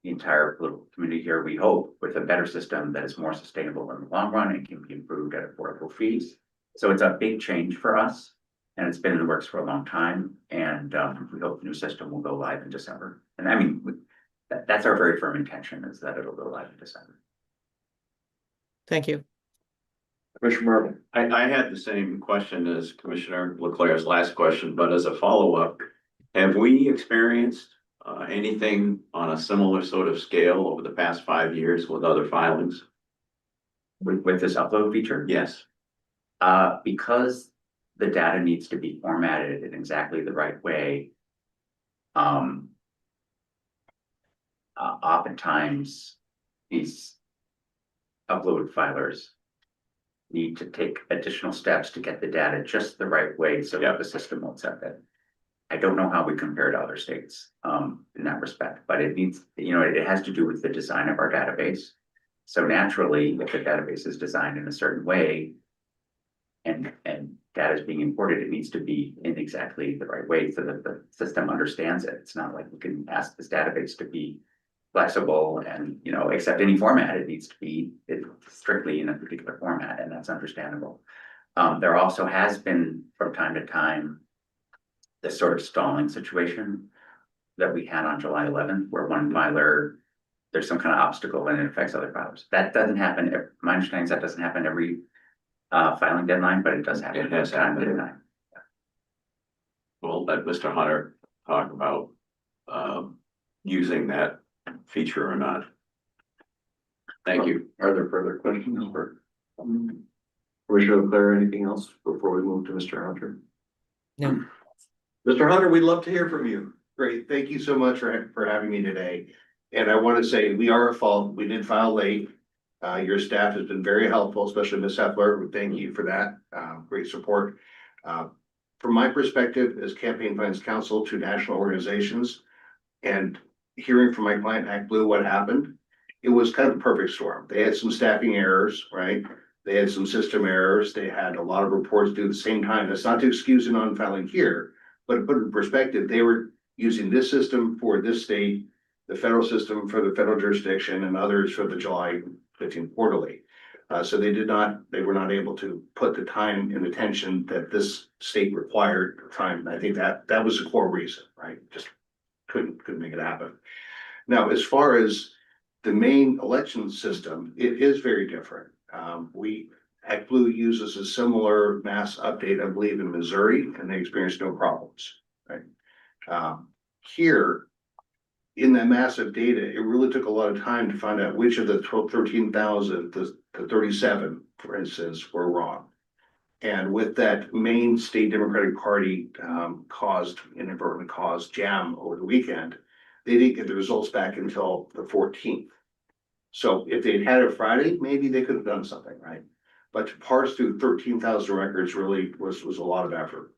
the entire political community here, we hope, with a better system that is more sustainable in the long run and can be improved at affordable fees. So it's a big change for us, and it's been in the works for a long time, and we hope the new system will go live in December. And I mean, that's our very firm intention, is that it'll go live in December. Thank you. Commissioner Marble. I had the same question as Commissioner Leclerc's last question, but as a follow-up, have we experienced anything on a similar sort of scale over the past 5 years with other filings? With this upload feature? Yes. Because the data needs to be formatted in exactly the right way. Oftentimes these upload filers need to take additional steps to get the data just the right way so that the system will accept it. I don't know how we compare to other states in that respect, but it needs, it has to do with the design of our database. So naturally, if the database is designed in a certain way and data is being imported, it needs to be in exactly the right way so that the system understands it. It's not like we can ask this database to be flexible and, accept any format. It needs to be strictly in a particular format, and that's understandable. There also has been from time to time this sort of stalling situation that we had on July 11th, where one filer, there's some kind of obstacle and it affects other filers. That doesn't happen. My understanding is that doesn't happen every filing deadline, but it does happen. It has time to happened. time. We'll let Mr. Hunter talk about using that feature or not. Thank you. Are there further questions for Commissioner Leclerc? Anything else before we move to Mr. Hunter? No. Mr. Hunter, we'd love to hear from you. Great, thank you so much for having me today. And I want to say we are at fault. We did file late. Your staff has been very helpful, especially Ms. Heffler. Thank you for that. Great support. From my perspective as Campaign Finance Counsel to national organizations and hearing from my client Act Blue what happened, it was kind of a perfect storm. They had some staffing errors, right? They had some system errors. They had a lot of reports due at the same time. That's not to excuse the non-filing here, but to put it in perspective, they were using this system for this state, the federal system for the federal jurisdiction, and others for the July 15th quarterly. So they were not able to put the time and attention that this state required time. I think that was the core reason, right? Just couldn't make it happen. Now, as far as the Maine election system, it is very different. Act Blue uses a similar mass update, I believe, in Missouri, and they experienced no problems, right? Here, in that massive data, it really took a lot of time to find out which of the 13,000, the 37, for instance, were wrong. And with that, Maine State Democratic Party inadvertently caused jam over the weekend. They didn't get the results back until the 14th. So if they'd had it Friday, maybe they could have done something, right? But to parse through 13,000 records really was a lot of effort.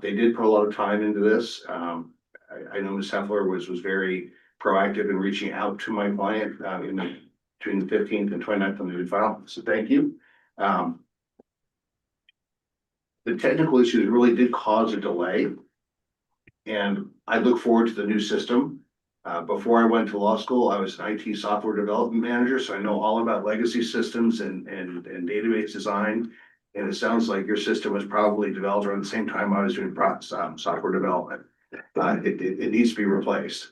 They did put a lot of time into this. I know Ms. Heffler was very proactive in reaching out to my client between the 15th and 29th when they did file. So thank you. The technical issues really did cause a delay. And I look forward to the new system. Before I went to law school, I was an IT software development manager, so I know all about legacy systems and database design. And it sounds like your system was probably developed around the same time I was doing software development. It needs to be replaced.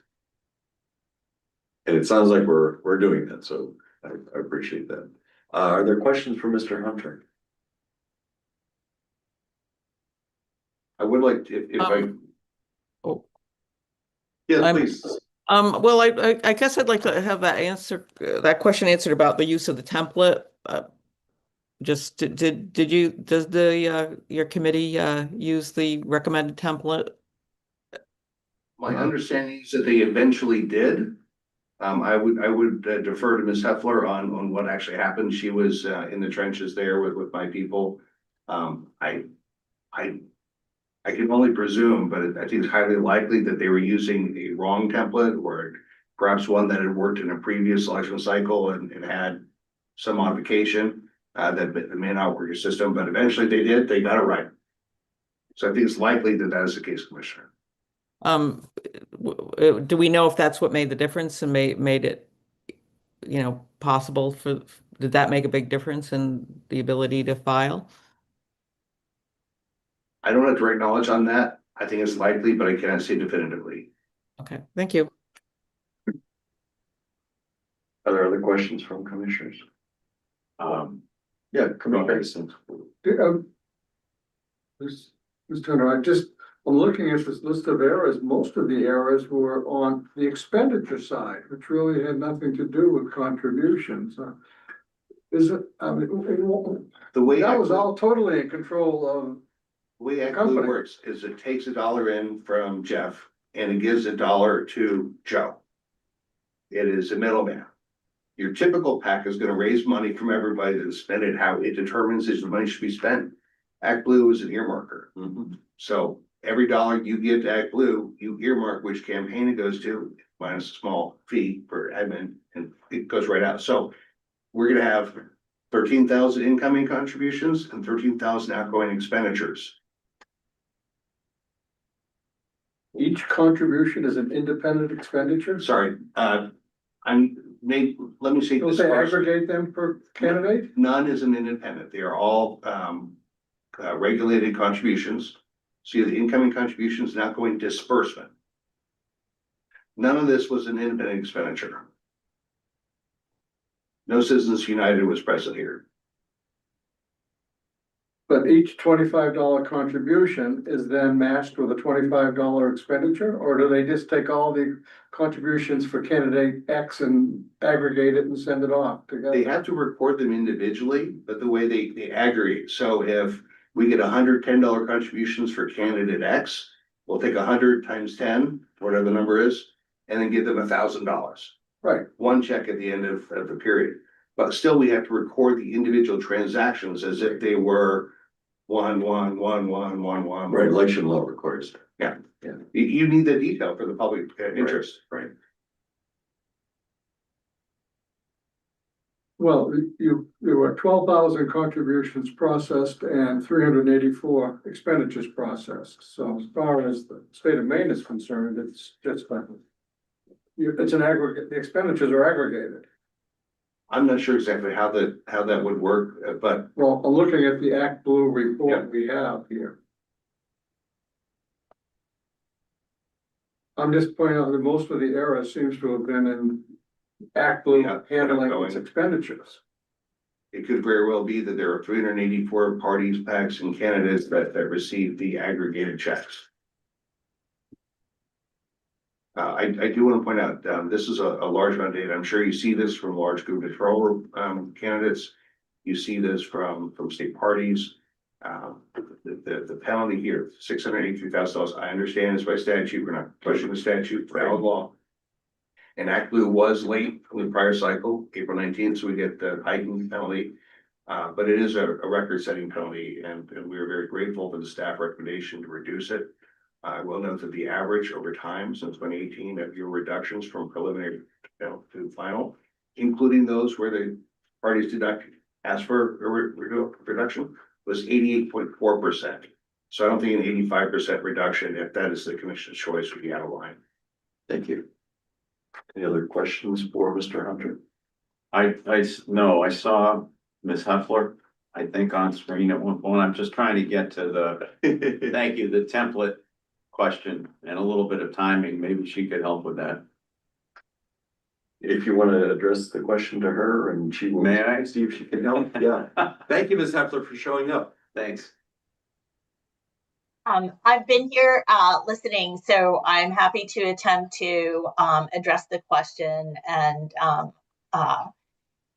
And it sounds like we're doing that, so I appreciate that. Are there questions for Mr. Hunter? I would like to, if I. Oh. Yeah, please. Well, I guess I'd like to have that question answered about the use of the template. Just does your committee use the recommended template? My understanding is that they eventually did. I would defer to Ms. Heffler on what actually happened. She was in the trenches there with my people. I can only presume, but I think it's highly likely that they were using a wrong template or perhaps one that had worked in a previous election cycle and had some modification that may not work your system, but eventually they got it right. So I think it's likely that is the case, Commissioner. Do we know if that's what made the difference and made it, possible did that make a big difference in the ability to file? I don't have direct knowledge on that. I think it's likely, but I cannot say definitively. Okay, thank you. Are there other questions from commissioners? Yeah, Commissioner Hastings. Mr. Turner, I'm looking at this list of errors. Most of the errors were on the expenditure side, which really had nothing to do with contributions. Is it, I mean, The way that was all totally in control of. The way ActBlue Company. works is it takes $1 in from Jeff and it gives $1 to Joe. It is a middleman. Your typical PAC is gonna raise money from everybody to spend it how it determines if the money should be spent. ActBlue is an earmarker. So every dollar you give to ActBlue, you earmark which campaign it goes to, minus a small fee for admin, and it goes right out. So we're gonna have 13,000 incoming contributions and 13,000 outgoing expenditures. Each contribution is an independent expenditure? Sorry, let me say Don't this they first. aggregate them per candidate? None is an independent. They are all regulated contributions. So you have the incoming contributions, and outgoing disbursement. None of this was an independent expenditure. No Citizens United was present here. But each $25 contribution is then matched with a $25 expenditure? Or do they just take all the contributions for candidate X and aggregate it and send it off together? They have to record them individually, but the way they aggregate. So if we get $110 contributions for candidate X, we'll take 100 times 10, whatever the number is, and then give them $1,000. Right. One check at the end of the period. But still, we have to record the individual transactions as if they were one. Right, election law requires. Yeah. You need the detail for the public interest. Right. Well, there were 12,000 contributions processed and 384 expenditures processed. So as far as the state of Maine is concerned, it's just like it's an aggregate, the expenditures are aggregated. I'm not sure exactly how that would work, but Well, I'm looking at the ActBlue report we have here. I'm just pointing out that most of the error seems to have been in ActBlue handling its expenditures. it could very well be that there are 384 parties, PACs, and candidates that received the aggregated checks. I do want to point out, this is a large amount of data. I'm sure you see this from large gubernatorial candidates. You see this from state parties. The penalty here, $683,000. I understand it's by statute. We're not pushing the statute, valid law. And ActBlue was late from the prior cycle, April 19th, so we get the hiking penalty. But it is a record-setting penalty, and we are very grateful for the staff recommendation to reduce it. I will note that the average over time since 2018 of your reductions from preliminary to final, including those where the parties did not ask for a reduction, was 88.4%. So I don't think an 85% reduction, if that is the commission's choice, would be out of line. Thank you. Any other questions for Mr. Hunter? No, I saw Ms. Heffler, I think on screen at one point. I'm just trying to get to the, thank you, the template question and a little bit of timing. Maybe she could help with that. If you want to address the question to her and she will. May I? See if she can help. Yeah. Thank you, Ms. Heffler, for showing up. Thanks. I've been here listening, so I'm happy to attempt to address the question. And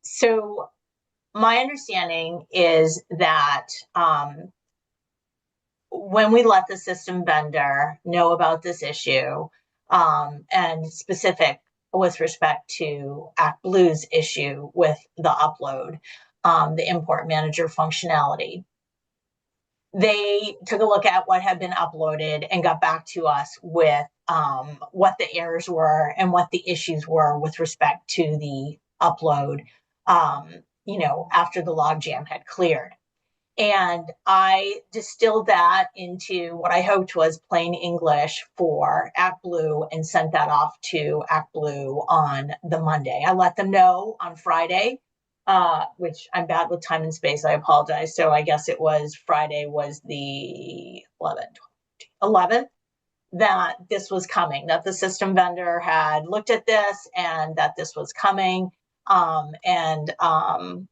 so my understanding is that when we let the system vendor know about this issue, and specific with respect to ActBlue's issue with the upload, the import manager functionality, they took a look at what had been uploaded and got back to us with what the errors were and what the issues were with respect to the upload, after the logjam had cleared. And I distilled that into what I hoped was plain English for Act Blue and sent that off to Act Blue on the Monday. I let them know on Friday, which I'm bad with time and space. I apologize. So I guess it was Friday was the 11th that this was coming, that the system vendor had looked at this and that this was coming. And I'm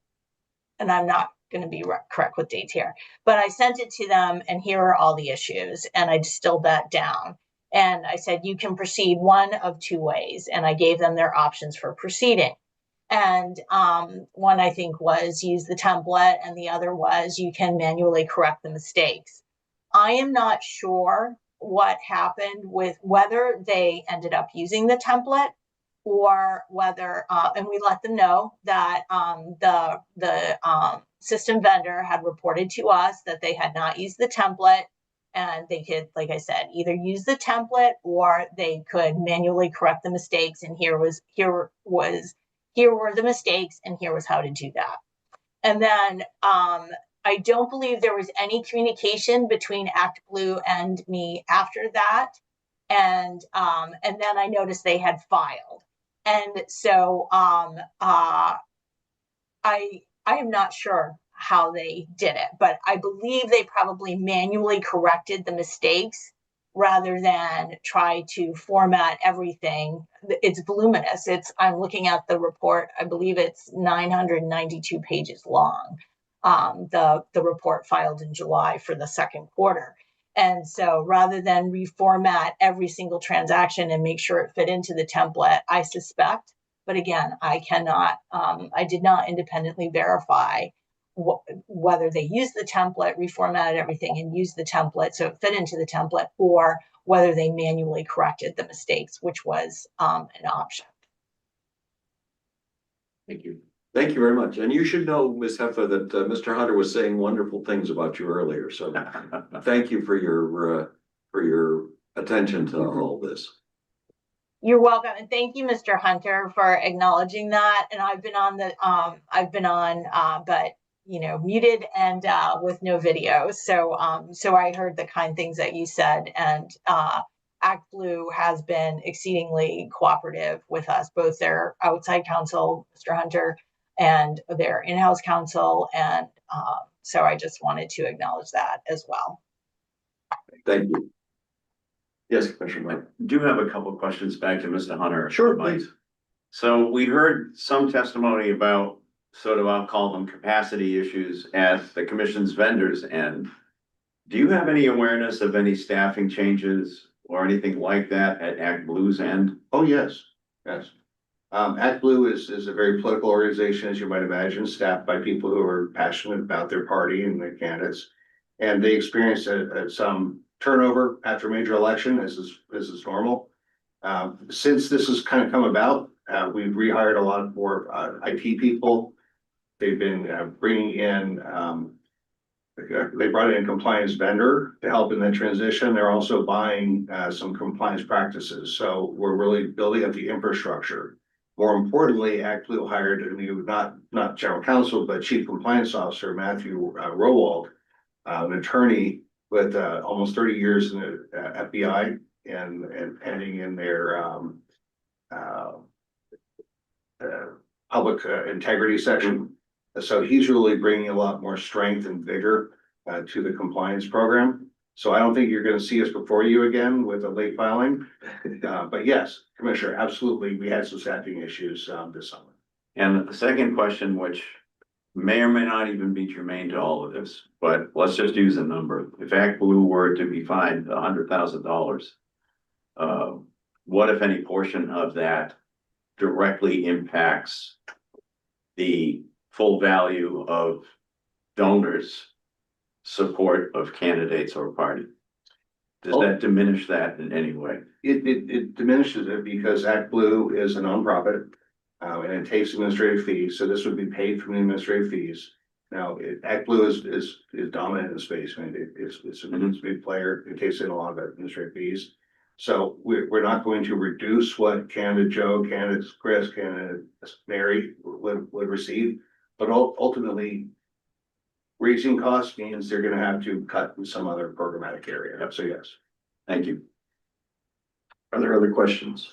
not going to be correct with dates here, but I sent it to them and here are all the issues. And I distilled that down. And I said, you can proceed one of two ways. And I gave them their options for proceeding. And one I think was use the template, and the other was you can manually correct the mistakes. I am not sure what happened with whether they ended up using the template or whether, and we let them know that the system vendor had reported to us that they had not used the template, and they could, like I said, either use the template or they could manually correct the mistakes. And here were the mistakes, and here was how to do that. And then I don't believe there was any communication between Act Blue and me after that. And then I noticed they had filed. And so I am not sure how they did it, but I believe they probably manually corrected the mistakes rather than try to format everything. It's voluminous. I'm looking at the report. I believe it's 992 pages long. The report filed in July for the second quarter. And so rather than reformat every single transaction and make sure it fit into the template, I suspect, but again, I did not independently verify whether they used the template, reformatted everything and used the template so it fit into the template, or whether they manually corrected the mistakes, which was an option. Thank you. Thank you very much. And you should know, Ms. Heffa, that Mr. Hunter was saying wonderful things about you earlier. So thank you for your attention to all this. You're welcome. And thank you, Mr. Hunter, for acknowledging that. And I've been on but muted and with no video. So I heard the kind things that you said, and Act Blue has been exceedingly cooperative with us, both their outside counsel, Mr. Hunter, and their in-house counsel. And so I just wanted to acknowledge that as well. Thank you. Yes, Commissioner Mike. Do have a couple of questions back to Mr. Hunter. Sure, Mike. please. So we heard some testimony about sort of, I'll call them capacity issues at the commission's vendors end. Do you have any awareness of any staffing changes or anything like that at Act Blue's end? Oh, yes, yes. Act Blue is a very political organization, as you might imagine, staffed by people who are passionate about their party and their candidates. And they experience some turnover after a major election, as is normal. Since this has kind of come about, we've rehired a lot more IT people. They've been bringing in, they brought in a compliance vendor to help in that transition. They're also buying some compliance practices. So we're really building up the infrastructure. More importantly, Act Blue hired a new, not general counsel, but chief compliance officer, Matthew Rowald, an attorney with almost 30 years in the FBI and pending in their public integrity section. So he's really bringing a lot more strength and vigor to the compliance program. So I don't think you're going to see us before you again with a late filing. But yes, Commissioner, absolutely. We had some staffing issues this summer. And the second question, which may or may not even be germane to all of this, but let's just use a number. If Act Blue were to be fined $100,000, what if any portion of that directly impacts the full value of donors' support of candidates or party? Does that diminish that in any way? It diminishes it because Act Blue is a nonprofit and it takes administrative fees. So this would be paid from the administrative fees. Now, Act Blue is dominant in the space. I mean, it's a big player. It takes in a lot of administrative fees. So we're not going to reduce what candidate Joe, candidate Chris, candidate Mary would receive. But ultimately, raising costs means they're gonna have to cut in some other programmatic area. So yes. Thank you. Are there other questions?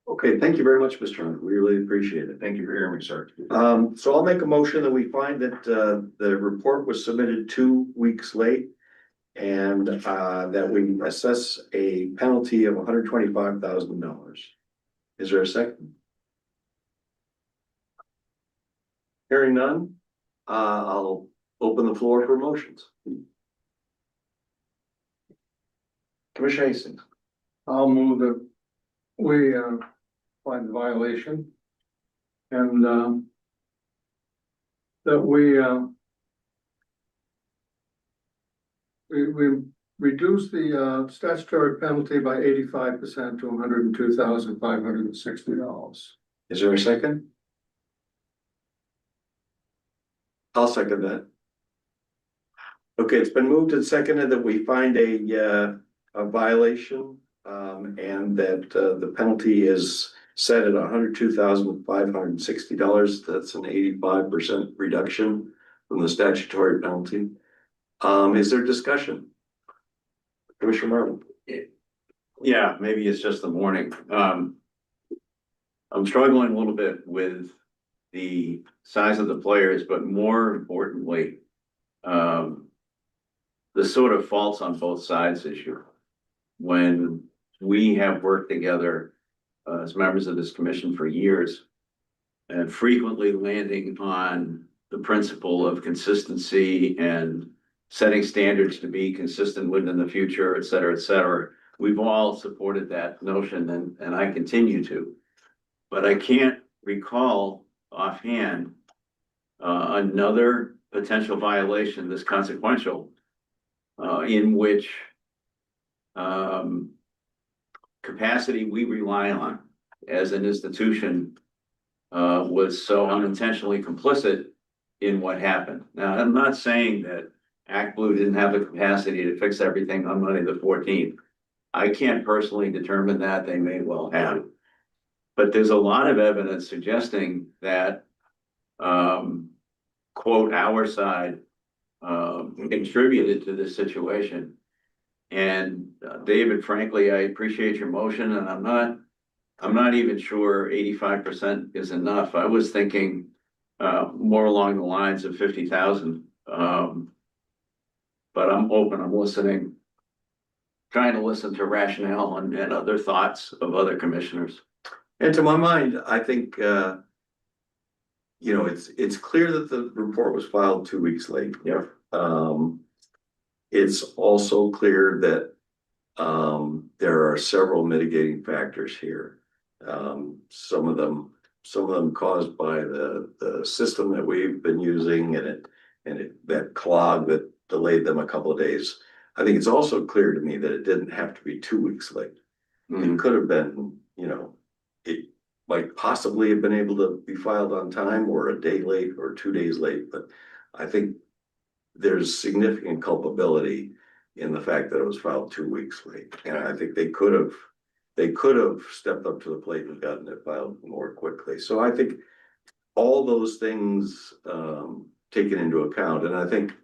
Okay, thank you very much, Mr. Hunt. We really appreciate it. Thank you for hearing me, sir. So I'll make a motion that we find that the report was submitted 2 weeks late. And that we assess a penalty of $125,000. Is there a second? Hearing none, I'll open the floor for motions. Commissioner Hastings. I'll move that we find the violation. And that we reduce the statutory penalty by 85% to $102,560. Is there a second? I'll second that. Okay, it's been moved and seconded that we find a violation, and that the penalty is set at $102,560. That's an 85% reduction from the statutory penalty. Is there discussion? Commissioner Martin? Yeah, maybe it's just the morning. I'm struggling a little bit with the size of the players, but more importantly, the sort of faults on both sides issue. When we have worked together as members of this commission for years and frequently landing on the principle of consistency and setting standards to be consistent with in the future, et cetera, we've all supported that notion and I continue to. But I can't recall offhand another potential violation this consequential in which capacity we rely on as an institution was so unintentionally complicit in what happened. Now, I'm not saying that Act Blue didn't have the capacity to fix everything on Monday the 14th. I can't personally determine that. They may well have. But there's a lot of evidence suggesting that, quote, our side contributed to this situation. And David, frankly, I appreciate your motion, and I'm not even sure 85% is enough. I was thinking more along the lines of 50,000. But I'm open, I'm listening, trying to listen to rationale and other thoughts of other commissioners. And to my mind, I think, it's clear that the report was filed 2 weeks late. Yeah. It's also clear that there are several mitigating factors here. Some of them caused by the system that we've been using that clog that delayed them a couple of days. I think it's also clear to me that it didn't have to be 2 weeks late. It could have been, it might possibly have been able to be filed on time or a day late or 2 days late, but I think there's significant culpability in the fact that it was filed 2 weeks late. And I think they could have stepped up to the plate and gotten it filed more quickly. So I think all those things taken into account, and I think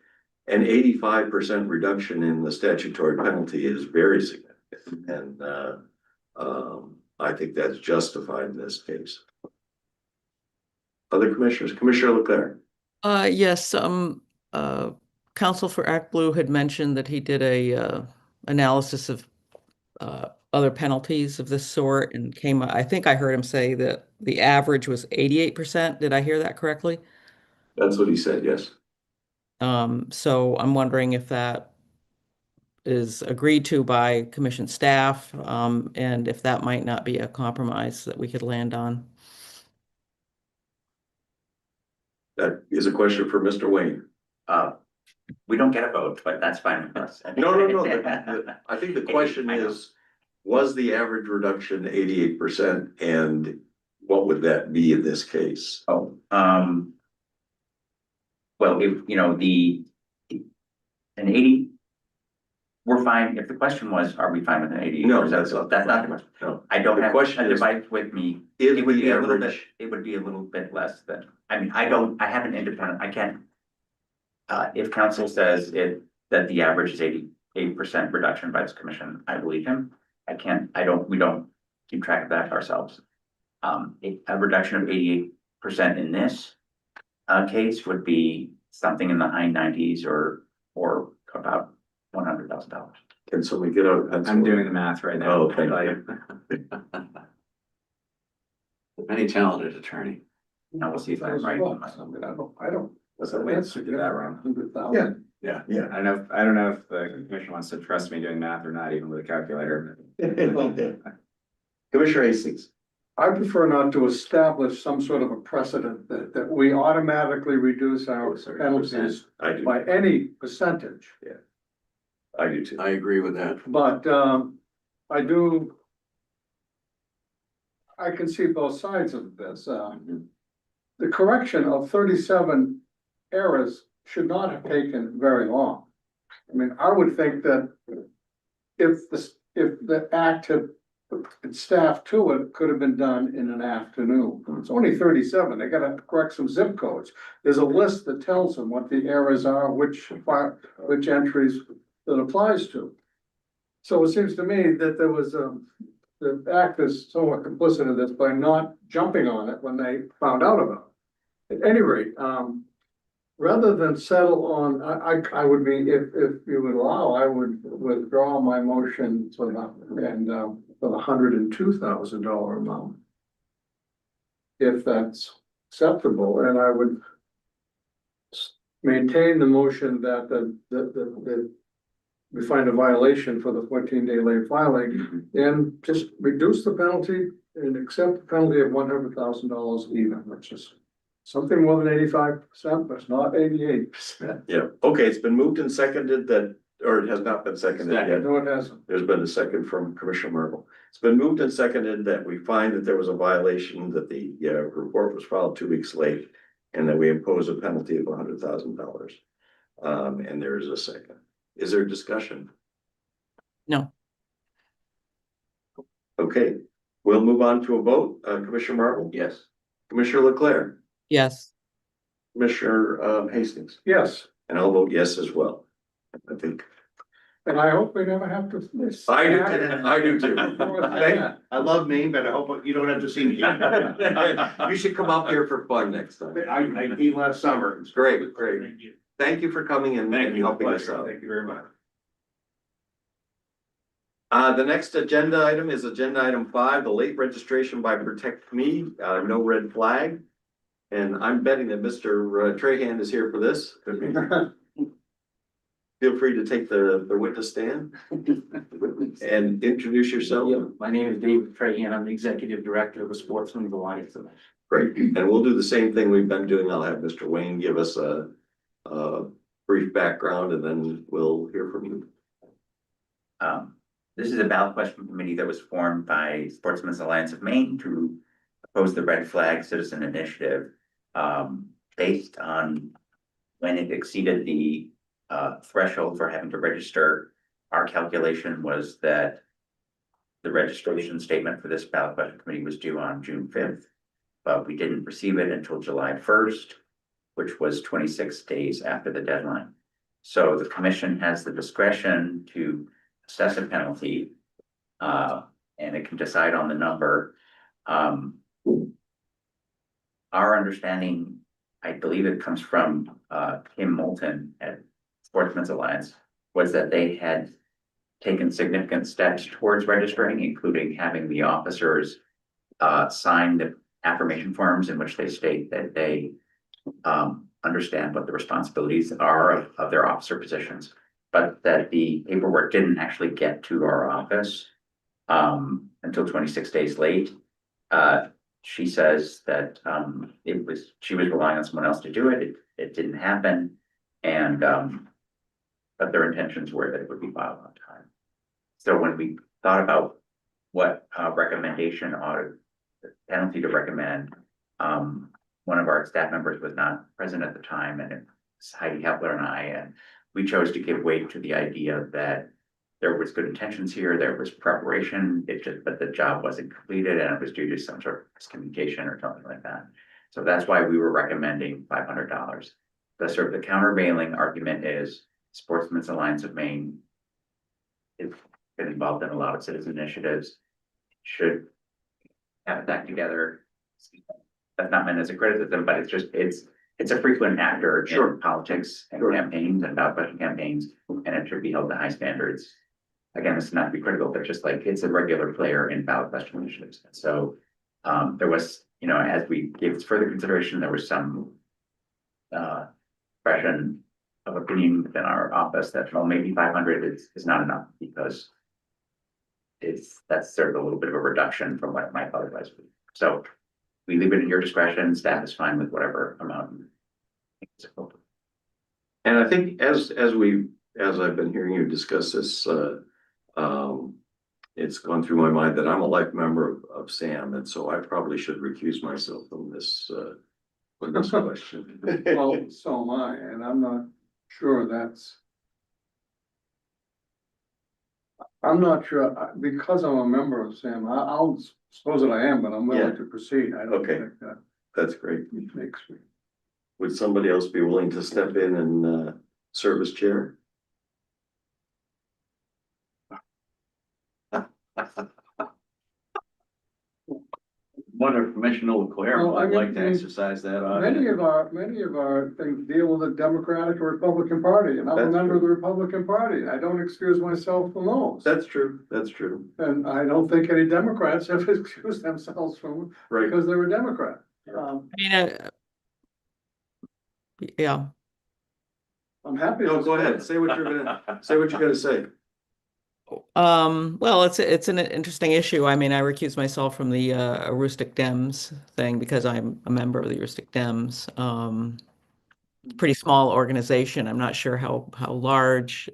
an 85% reduction in the statutory penalty is very significant. And I think that's justified in this case. Other commissioners, Commissioner Leclerc. Yes, Counsel for Act Blue had mentioned that he did a analysis of other penalties of this sort and I think I heard him say that the average was 88%. Did I hear that correctly? That's what he said, yes. So I'm wondering if that is agreed to by commission staff, and if that might not be a compromise that we could land on. That is a question for Mr. Wayne. We don't get a vote, but that's fine with us. No. I think the question is, was the average reduction 88%, and what would that be in this case? Oh, well, if, an 80, we're fine. If the question was, are we fine with an 80? No, that's not the question. No. I don't The have question a is, device with me. Is It would the be a little bit, average? it would be a little bit less than, I have an independent, I can't If council says that the average is 88% reduction by this commission, I believe him. We don't keep track of that ourselves. A reduction of 88% in this case would be something in the high 90s or about $100,000. Can somebody get out? a pencil? I'm doing the math right now. Oh, thank you. Any talented attorney. Now we'll see if I'm right. I don't. What's the way to do that wrong? 100,000. Yeah. I don't know if the commission wants to trust me doing math or not, even with a calculator. Commissioner Hastings. I prefer not to establish some sort of a precedent that we automatically reduce our penalties I do. by any percentage. I do too. I agree with that. But I can see both sides of this. The correction of 37 errors should not have taken very long. I mean, I would think that if the act had staff to it, could have been done in an afternoon. It's only 37. They gotta correct some zip codes. There's a list that tells them what the errors are, which entries that applies to. So it seems to me that there was the act is somewhat complicit in this by not jumping on it when they found out about it. At any rate, rather than settle on, I would be, if you would allow, I would withdraw my motion for the $102,000 amount. If that's acceptable, and I would maintain the motion that we find a violation for the 14-day late filing and just reduce the penalty and accept the penalty of $100,000 even, which is something more than 85%, but it's not 88%. Yeah, okay, it's been moved and seconded that, or it has not been seconded yet. No, it hasn't. There's been a second from Commissioner Merkel. It's been moved and seconded that we find that there was a violation, that the report was filed 2 weeks late, and that we impose a penalty of $100,000. And there is a second. Is there discussion? No. Okay, we'll move on to a vote. Commissioner Marvel? Yes. Commissioner Leclerc? Yes. Commissioner Hastings? Yes, And I'll vote yes as well. I think. and I hope we never have to. I do too. I do too. I love Maine, but I hope you don't have to see me. You should come up here for fun next time. I came last summer. It's Great, great. Thank you for coming and helping us out. Thank you very much. The next agenda item is agenda item 5, the late registration by Protect Me, no red flag. And I'm betting that Mr. Trahan is here for this. Feel free to take the witness stand and introduce yourself. Yeah, my name is David Trahan. I'm the Executive Director of the Sportsman's Alliance. Great, and we'll do the same thing we've been doing. I'll have Mr. Wayne give us a brief background and then we'll hear from you. This is a ballot question committee that was formed by Sportsman's Alliance of Maine to oppose the red flag citizen initiative. Based on when it exceeded the threshold for having to register, our calculation was that the registration statement for this ballot question committee was due on June 5th, but we didn't receive it until July 1st, which was 26 days after the deadline. So the commission has the discretion to assess a penalty, and it can decide on the number. Our understanding, I believe it comes from Kim Moulton at Sportsman's Alliance, was that they had taken significant steps towards registering, including having the officers sign the affirmation forms in which they state that they understand what the responsibilities are of their officer positions, but that the paperwork didn't actually get to our office until 26 days late. She says that she was relying on someone else to do it. It didn't happen, and but their intentions were that it would be filed on time. So when we thought about what recommendation or penalty to recommend, one of our staff members was not present at the time, and it's Heidi Hepler and I, and we chose to give weight to the idea that there was good intentions here, there was preparation, but the job wasn't completed and it was due to some sort of miscommunication or something like that. So that's why we were recommending $500. the sort of the countervailing argument is Sportsmen's Alliance of Maine is been involved in a lot of citizen initiatives, should have that together. That's not meant as a criticism, but it's just, it's a frequent actor Sure. in politics and Sure. campaigns and ballot question campaigns, and it should be held to high standards. Again, it's not to be critical, but just like it's a regular player in ballot question initiatives. And so there was, you know, as we gave this further consideration, there was some expression of opinion within our office that, well, maybe 500 is not enough because that's sort of a little bit of a reduction from what it might otherwise be. So we leave it at your discretion. Staff is fine with whatever amount. And I think as I've been hearing you discuss this, it's gone through my mind that I'm a life member of SAM, and so I probably should recuse myself from this question. Well, so am I, and I'm not sure I'm not sure, because I'm a member of SAM, I'll suppose that I am, but I'm willing Yeah. to proceed. I don't Okay. think that That's great. makes me. Would somebody else be willing to step in and serve as chair? Wonder if Commissioner Leclerc Well, I would like to mean, exercise that Many option. of our things deal with the Democratic or Republican Party, and I'm a That's member of the true. Republican Party. I don't excuse myself from those. That's true. That's true. And I don't think any Democrats have excused themselves from, Right. because they were Democrat. I mean, yeah, I'm happy. No, go ahead. Say what you're gonna say. well, it's an interesting issue. I mean, I recuse myself from the Aroostook Dems thing because I'm a member of the Aroostook Dems. Pretty small organization. I'm not sure how large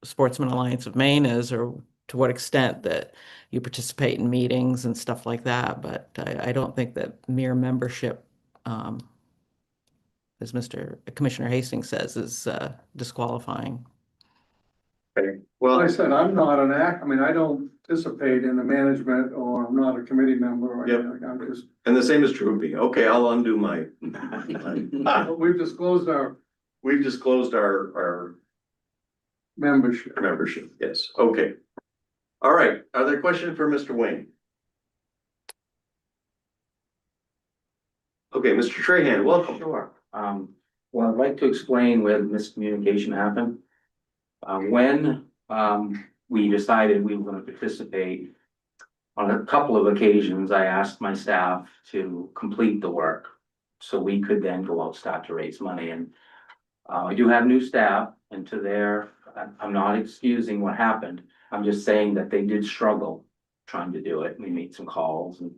Sportsman Alliance of Maine is, or to what extent that you participate in meetings and stuff like that. But I don't think that mere membership, as Commissioner Hastings says, is disqualifying. Okay. Like I Well, said, I'm not I don't participate in the management, or I'm not a committee member or Yep. anything. I'm just, and the same is true of me. Okay, I'll undo my. we've disclosed our We've disclosed our membership. membership. Yes. Okay. All right. Are there questions for Mr. Wayne? Okay, Mr. Trahan, welcome. Sure. Well, I'd like to explain where the miscommunication happened. When we decided we were gonna participate, on a couple of occasions, I asked my staff to complete the work. So we could then go out, start to raise money, and I do have new staff, and I'm not excusing what happened. I'm just saying that they did struggle trying to do it. We made some calls, and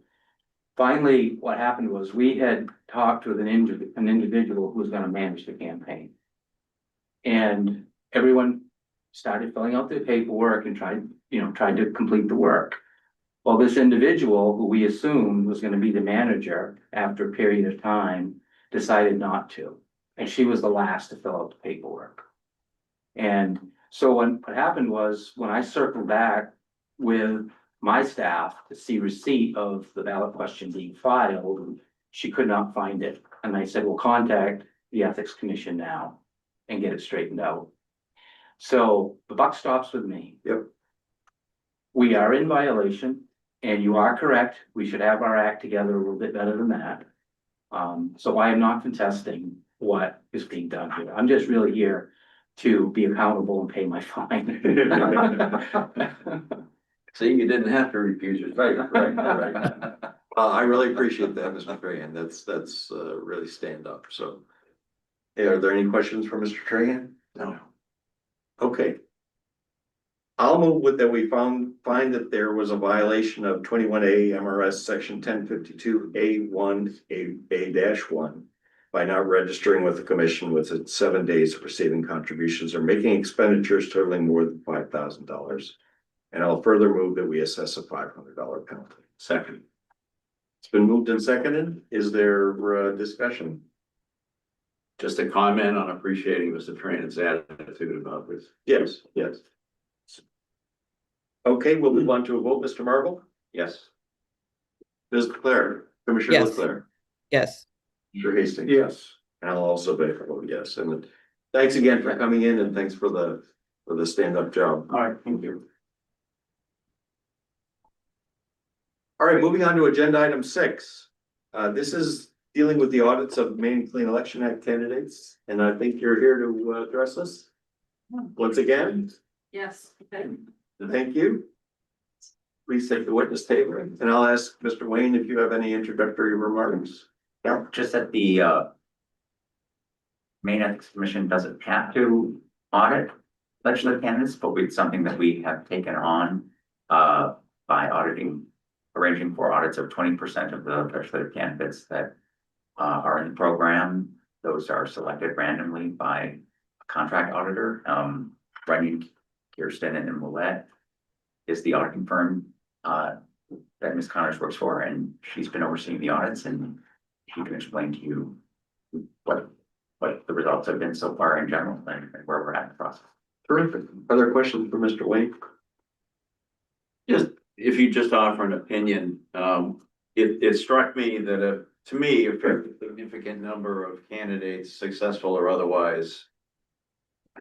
finally, what happened was we had talked with an individual who was gonna manage the campaign. And everyone started filling out their paperwork and tried to complete the work. Well, this individual, who we assumed was gonna be the manager after a period of time, decided not to. And she was the last to fill out the paperwork. And so what happened was, when I circled back with my staff to see receipt of the ballot question being filed, she could not find it. And I said, well, contact the Ethics Commission now and get it straightened out. So the buck stops with me. Yep. We are in violation, and you are correct. We should have our act together a little bit better than that. So I am not contesting what is being done here. I'm just really here to be accountable and pay my fine. See, you didn't have to refuse yourself. Right. I really appreciate that, Mr. Trahan. That's really stand up. So, hey, are there any questions for Mr. Trahan? No. Okay. I'll move with that we find that there was a violation of 21A MRS section 1052A1A-1 by not registering with the commission within 7 days of receiving contributions or making expenditures totaling more than $5,000. And I'll further move that we assess a $500 penalty. Second. It's been moved and seconded. Is there discussion? Just a comment on appreciating Mr. Trahan's attitude about this. Yes, yes. Okay, we'll move on to a vote. Mr. Marvel? Yes. Ms. Leclerc? Commissioner Yes. Leclerc? Yes. Mr. Hastings? Yes. And I'll also vote yes. And thanks again for coming in and thanks for the stand-up job. All right, thank you. All right, moving on to agenda item 6. This is dealing with the audits of Maine Clean Election Act candidates, and I think you're here to address us once again. Yes, okay. Thank you. Please take the witness table, and I'll ask Mr. Wayne if you have any introductory remarks. Yeah, just that the Maine Ethics Commission doesn't have to audit legislative candidates, but it's something that we have taken on by arranging for audits of 20% of the legislative candidates that are in the program. Those are selected randomly by a contract auditor. Runyon, Kirsten, and Millette is the auditing firm that Ms. Connors works for, and she's been overseeing the audits, and she can explain to you what the results have been so far in general and where we're at in the process. Terrific. Other questions for Mr. Wayne? Just, if you just offer an opinion, it struck me that to me, a fairly significant number of candidates, successful or otherwise,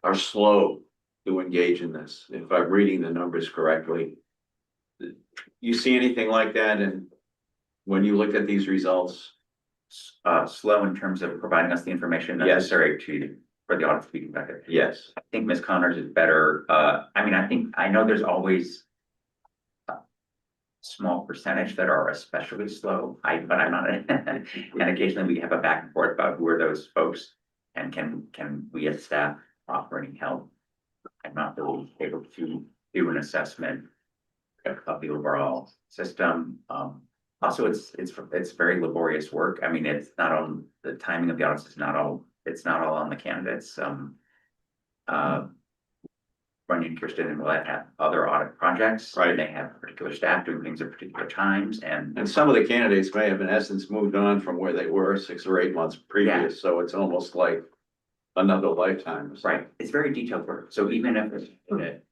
are slow to engage in this, if I'm reading the numbers correctly. You see anything like that? And when you look at these results? Slow in terms of providing us the information necessary for the audit to be conducted. Yes. I think Ms. Connors is better. I know there's always a small percentage that are especially slow. But I'm not, and occasionally we have a back and forth about who are those folks and can we as staff offer any help? I'm not really able to do an assessment of the overall system. Also, it's very laborious work. I mean, it's not on the timing of the audits. It's not all on the candidates. Runyon, Kirsten, and Willette have other audit projects. Right. They have particular staff doing things at particular times, and some of the candidates may have in essence moved on from where they were 6 or 8 months previous, Yeah. so it's almost like another lifetime. right. It's very detailed work. So even if it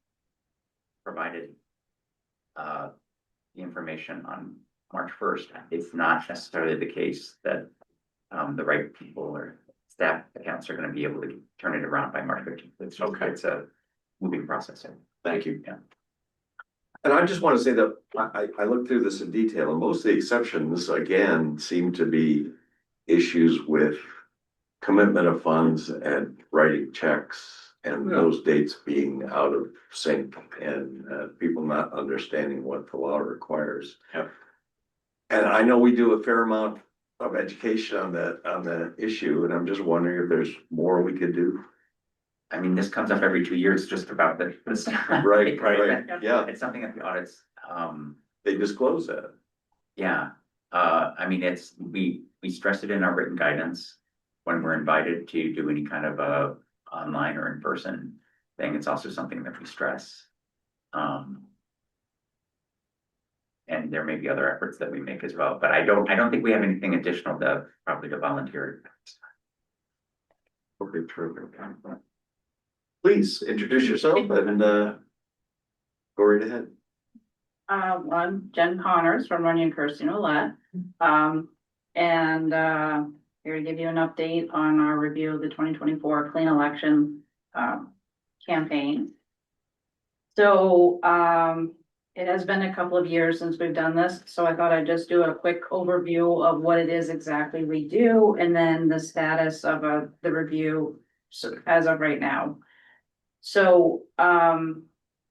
provided the information on March 1st, it's not necessarily the case that the right people or staff accounts are going to be able to turn it around by March 15th. It's Okay. It's a moving process. Thank you. Yeah. And I just want to say that I looked through this in detail, and most of the exceptions, again, seem to be issues with commitment of funds and writing checks and Yeah. those dates being out of sync and people not understanding what the law requires. Yep. And I know we do a fair amount of education on that issue, and I'm just wondering if there's more we could do. I mean, this comes up every 2 years just about this. Right, yeah, It's something that the audits, they disclose that. yeah. I mean, we stress it in our written guidance when we're invited to do any kind of a online or in-person thing. It's also something that we stress. And there may be other efforts that we make as well, but I don't think we have anything additional to probably to volunteer. Okay, terrific. Please introduce yourself and go right ahead. I'm Jen Connors from Runyon, Kirsten, and Willette. Here to give you an update on our review of the 2024 clean election campaign. So it has been a couple of years since we've done this, so I thought I'd just do a quick overview of what it is exactly we do, and then the status of the review as of right now. So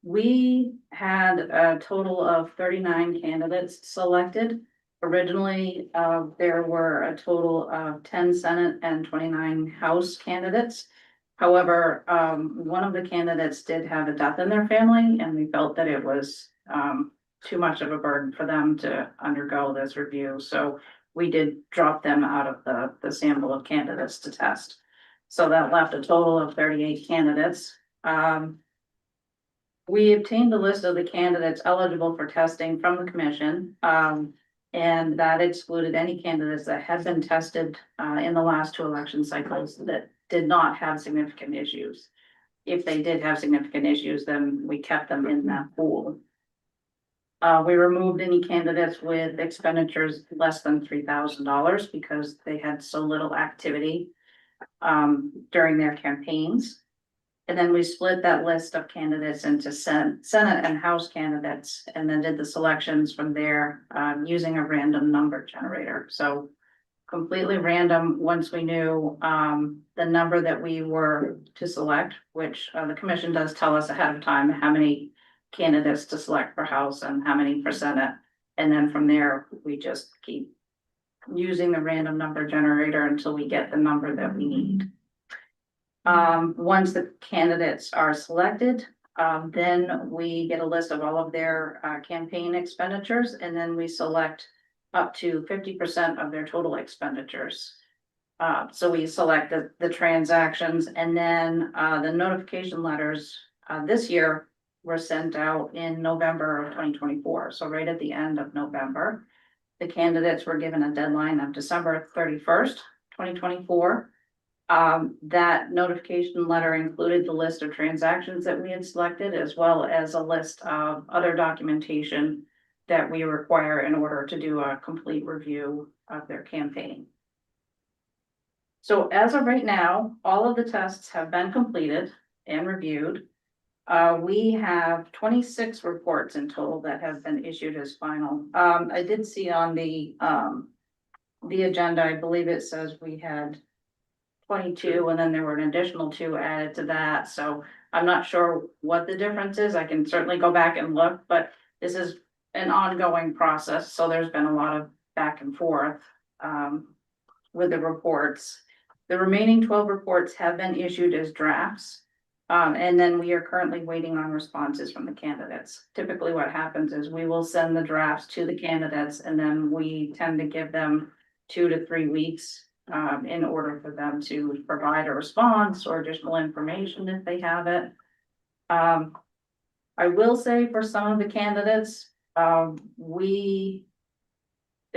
we had a total of 39 candidates selected. Originally, there were a total of 10 Senate and 29 House candidates. However, one of the candidates did have a death in their family, and we felt that it was too much of a burden for them to undergo this review. So we did drop them out of the sample of candidates to test. So that left a total of 38 candidates. We obtained a list of the candidates eligible for testing from the commission. And that excluded any candidates that had been tested in the last 2 election cycles that did not have significant issues. If they did have significant issues, then we kept them in that pool. We removed any candidates with expenditures less than $3,000 because they had so little activity. during their campaigns. And then we split that list of candidates into Senate and House candidates, and then did the selections from there, using a random number generator. So completely random once we knew, the number that we were to select, which, the commission does tell us ahead of time how many candidates to select for House and how many for Senate. And then from there, we just keep using the random number generator until we get the number that we need. Once the candidates are selected, then we get a list of all of their campaign expenditures, and then we select up to 50% of their total expenditures. So we select the transactions, and then the notification letters this year were sent out in November of 2024. So right at the end of November, the candidates were given a deadline of December 31st, 2024. That notification letter included the list of transactions that we had selected, as well as a list of other documentation that we require in order to do a complete review of their campaign. So as of right now, all of the tests have been completed and reviewed. We have 26 reports in total that have been issued as final. I did see on the agenda, I believe it says we had 22, and then there were an additional 2 added to that. So I'm not sure what the difference is. I can certainly go back and look, but this is an ongoing process. So there's been a lot of back and forth with the reports. The remaining 12 reports have been issued as drafts. And then we are currently waiting on responses from the candidates. Typically what happens is we will send the drafts to the candidates, and then we tend to give them 2 to 3 weeks in order for them to provide a response or additional information if they have it. I will say for some of the candidates, they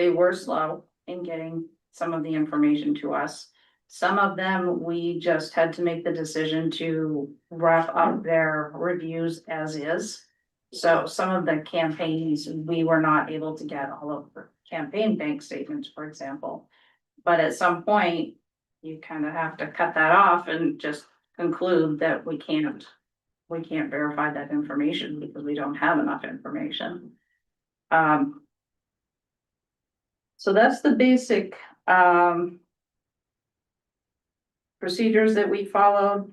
were slow in getting some of the information to us. Some of them, we just had to make the decision to wrap up their reviews as is. So some of the campaigns, we were not able to get all of the campaign bank statements, for example. But at some point, you kind of have to cut that off and just conclude that we can't verify that information because we don't have enough information. So that's the basic procedures that we followed.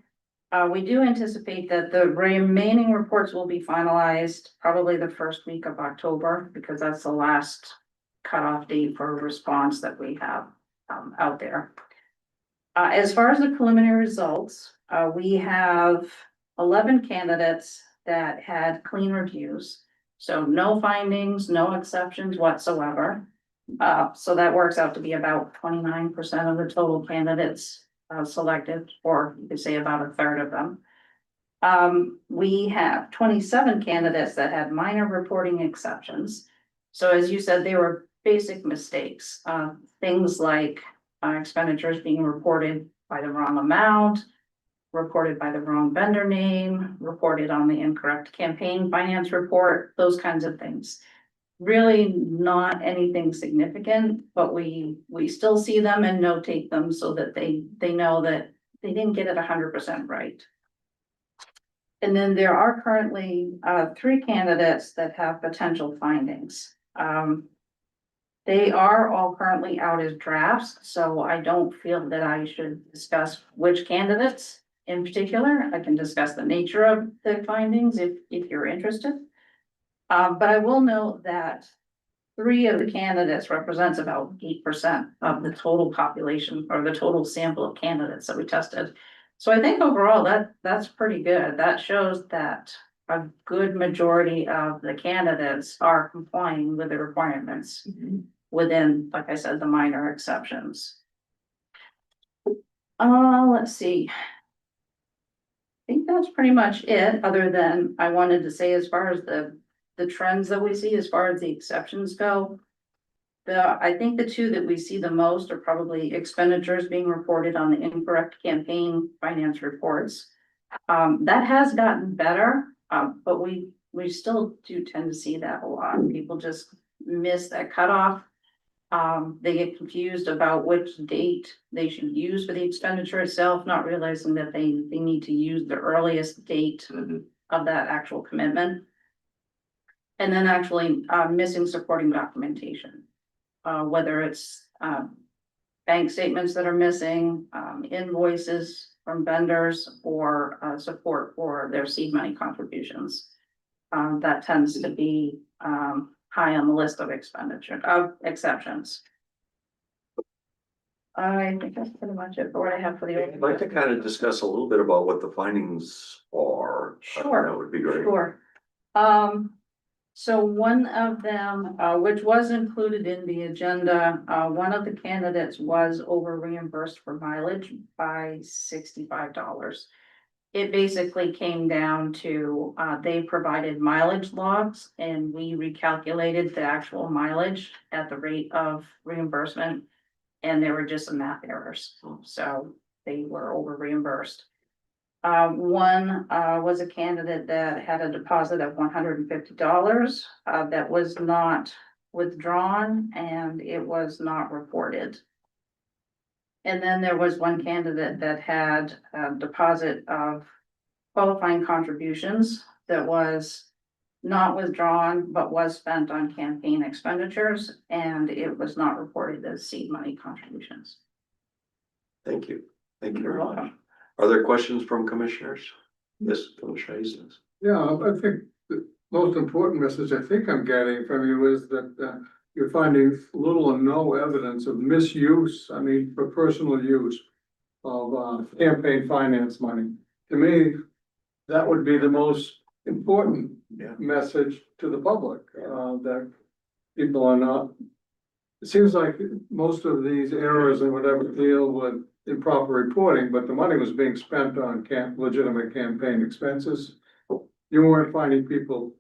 We do anticipate that the remaining reports will be finalized probably the first week of October, because that's the last cutoff date for a response that we have out there. As far as the preliminary results, we have 11 candidates that had clean reviews. So no findings, no exceptions whatsoever. So that works out to be about 29% of the total candidates selected, or you could say about a third of them. We have 27 candidates that had minor reporting exceptions. So as you said, they were basic mistakes, things like expenditures being reported by the wrong amount, reported by the wrong vendor name, reported on the incorrect campaign finance report, those kinds of things. Really not anything significant, but we still see them and notate them so that they know that they didn't get it 100% right. And then there are currently 3 candidates that have potential findings. They are all currently out as drafts, so I don't feel that I should discuss which candidates in particular. I can discuss the nature of the findings if you're interested. But I will note that 3 of the candidates represents about 8% of the total population, or the total sample of candidates that we tested. So I think overall that's pretty good. That shows that a good majority of the candidates are complying with the requirements within, like I said, the minor exceptions. Let's see. I think that's pretty much it, other than I wanted to say, as far as the trends that we see, as far as the exceptions go, I think the 2 that we see the most are probably expenditures being reported on the incorrect campaign finance reports. That has gotten better, but we still do tend to see that a lot. People just miss that cutoff. They get confused about which date they should use for the expenditure itself, not realizing that they need to use the earliest date of that actual commitment. And then actually, missing supporting documentation. Whether it's, bank statements that are missing, invoices from vendors, or, support for their seed money contributions. That tends to be, high on the list of exceptions. I think that's pretty much it for what I have for the. I'd like to kind of discuss a little bit about what the findings are. Sure. That would be great. Sure. So one of them, which was included in the agenda, one of the candidates was over reimbursed for mileage by $65. It basically came down to, they provided mileage logs and we recalculated the actual mileage at the rate of reimbursement. And there were just some math errors, so they were over reimbursed. One was a candidate that had a deposit of $150 that was not withdrawn and it was not reported. And then there was one candidate that had a deposit of qualifying contributions that was not withdrawn, but was spent on campaign expenditures, and it was not reported as seed money contributions. Thank you. Thank you You're very much. welcome. Are there questions from commissioners? Yes, Commissioner Hastings. Yeah, I think the most important message I think I'm getting from you is that you're finding little or no evidence of misuse, I mean, for personal use of campaign finance money. To me, that would be the most important message to the public, that people are not. It seems like most of these errors and whatever deal with improper reporting, but the money was being spent on legitimate campaign expenses. You weren't finding people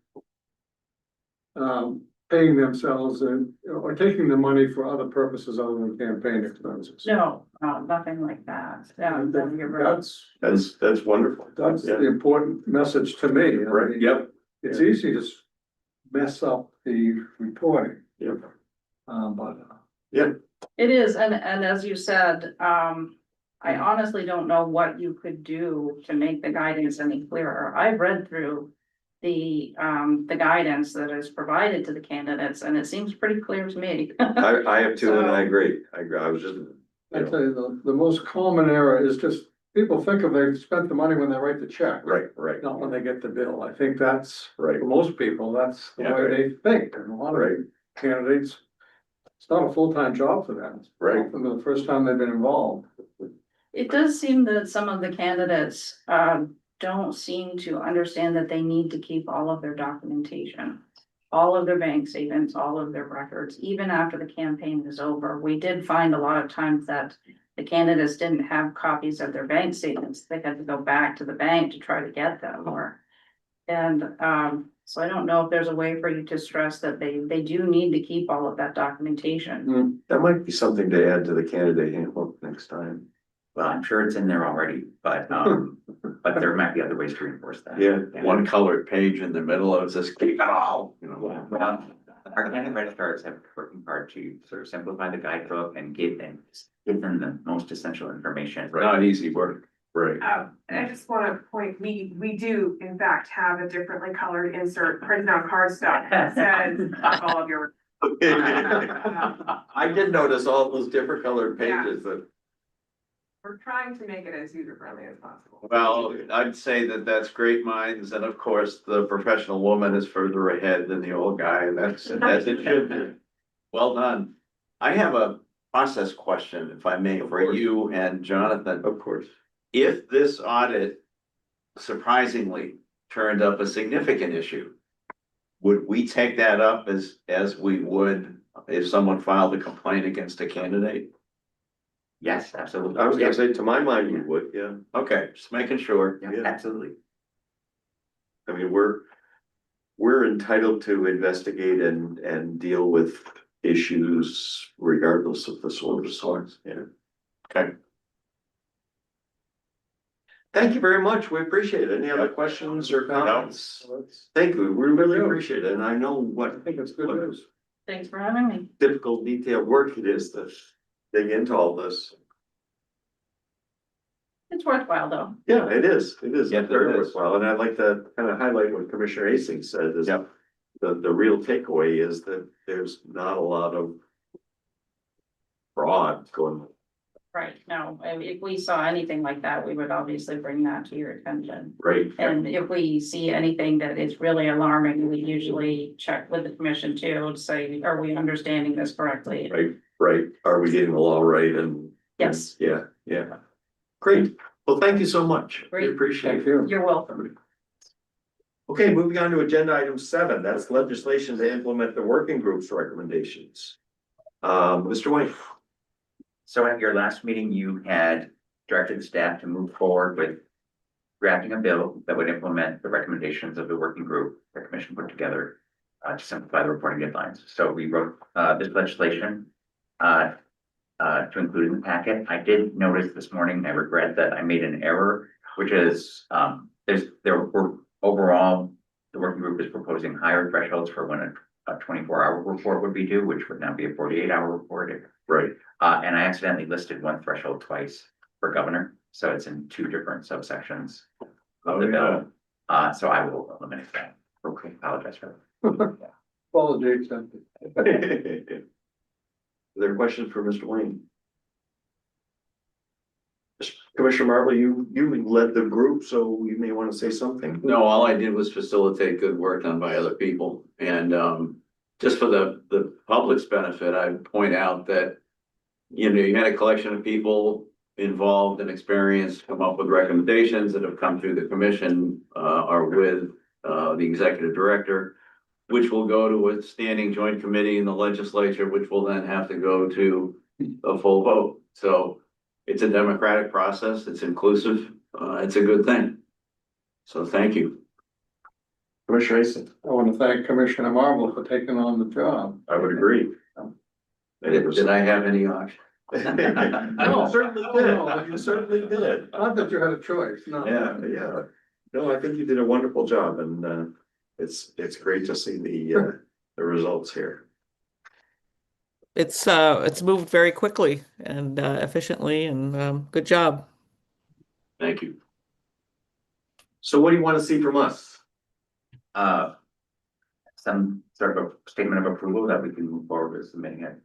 paying themselves or taking the money for other purposes other than campaign expenses. No, nothing like that. Yeah, then you're right. That's wonderful. That's the important message to me. I mean, Yep. It's easy to mess up the reporting. Yep. But It is, and as you said, I honestly don't know what you could do to make the guidance any clearer. I've read through the guidance that is provided to the candidates, and it seems pretty clear to me. I have too, and I agree. I was just. I tell you, the most common error is just people think of they've spent the money when they write the check. Right. Not when they get the bill. I think that's, Right. for most people, that's the Yeah. way they think, and a lot of candidates. It's not a full-time job for them. It's Right. often the first time they've been involved. It does seem that some of the candidates don't seem to understand that they need to keep all of their documentation. All of their bank statements, all of their records, even after the campaign is over. We did find a lot of times that the candidates didn't have copies of their bank statements. They had to go back to the bank to try to get them so I don't know if there's a way for you to stress that they do need to keep all of that documentation. That might be something to add to the candidate handbook next time. Well, I'm sure it's in there already, but there might be other ways to reinforce that. Yeah. One colored page in the middle of this, keep it all, you know. Well, our candidate registrars have working hard to sort of simplify the guidebook and give them the most essential information. Not easy work. Right. And I just want to point, we do in fact have a differently colored insert printed on cardstock that says all of your. I did notice all those different colored pages that. We're trying to make it as user friendly as possible. Well, I'd say that that's great minds, and of course, the professional woman is further ahead than the old guy, and that's as it should be. Well done. I have a process question, if I may, for you and Jonathan. Of course. If this audit surprisingly turned up a significant issue, would we take that up as we would if someone filed a complaint against a candidate? Yes, absolutely. I was gonna say, to my mind, we would, yeah. Okay, just making sure. Yeah, absolutely. I mean, we're entitled to investigate and deal with issues regardless of the source, yeah. Okay. Thank you very much. We appreciate it. Any other questions or comments? Thank you. We really appreciate it. And I know I think it's good news. Thanks for having me. difficult, detailed work it is to dig into all this. It's worthwhile though. Yeah, it is. It is. Yes, it Very is. worthwhile. And I'd like to kind of highlight what Commissioner Hastings said is Yep. the real takeaway is that there's not a lot of fraud going on. Right, no, if we saw anything like that, we would obviously bring that to your attention. Right. And if we see anything that is really alarming, we usually check with the commission too, to say, are we understanding this correctly? Right, right. Are we getting the law right? And Yes, yeah, yeah. Great. Well, thank you so much. We Great. appreciate it. you're welcome. Okay, moving on to agenda item 7, that's legislation to implement the working group's recommendations. Mr. Wayne. So at your last meeting, you had directed staff to move forward with drafting a bill that would implement the recommendations of the working group the commission put together to simplify the reporting deadlines. So we wrote this legislation to include in the packet. I did notice this morning, I regret that I made an error, which is there were overall, the working group is proposing higher thresholds for when a 24-hour report would be due, which would now be a 48-hour report. Right. And I accidentally listed one threshold twice for governor, so it's in 2 different subsections of the bill. So I will eliminate that. Okay. Apologize for that. Follow the date something. Is there a question for Mr. Wayne? Commissioner Marvel, you led the group, so you may want to say something. No, all I did was facilitate good work done by other people. And just for the public's benefit, I'd point out that, you know, you had a collection of people involved and experienced, come up with recommendations that have come through the commission or with the executive director, which will go to a standing joint committee in the legislature, which will then have to go to a full vote. So it's a democratic process. It's inclusive. It's a good thing. So thank you. Commissioner Mason. I want to thank Commissioner Marvel for taking on the job. I would agree. Did I have any option? No, certainly did. You certainly did. Not that you had a choice, no. Yeah, yeah. No, I think you did a wonderful job and it's great to see the results here. It's moved very quickly and efficiently and good job. Thank you. So what do you want to see from us? Some sort of a statement of approval that we can move forward with submitting it.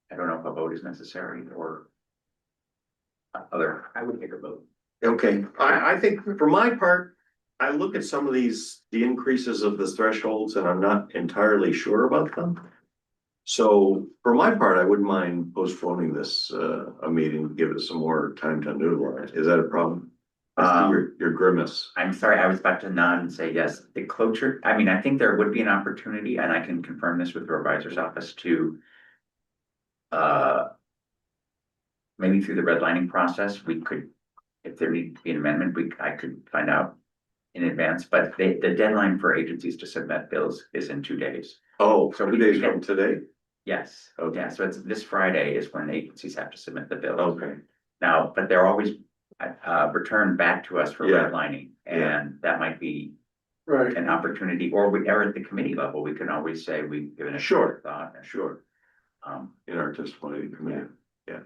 I don't know if a vote is necessary or I would take a vote. Okay, I think for my part, I look at some of the increases of the thresholds and I'm not entirely sure about them. So for my part, I wouldn't mind postponing this a meeting, give it some more time to noodle on it. Is that a problem? I see your grimace. I'm sorry, I was about to nod and say yes. The cloture, I mean, I think there would be an opportunity, and I can confirm this with the revisor's office to maybe through the redlining process, we could, if there needed to be an amendment, I could find out in advance, but the deadline for agencies to submit bills is in 2 days. Oh, So 2 we days get- from today? Yes, Okay. yeah, so it's this Friday is when agencies have to submit the bills. Okay, Now, but they're always returned back to us for Yeah. redlining, Yeah. and that might be Right. an opportunity, or we are at the committee level, we can always say we've given it Sure. thought. sure. Um, In our testimony committee, yeah.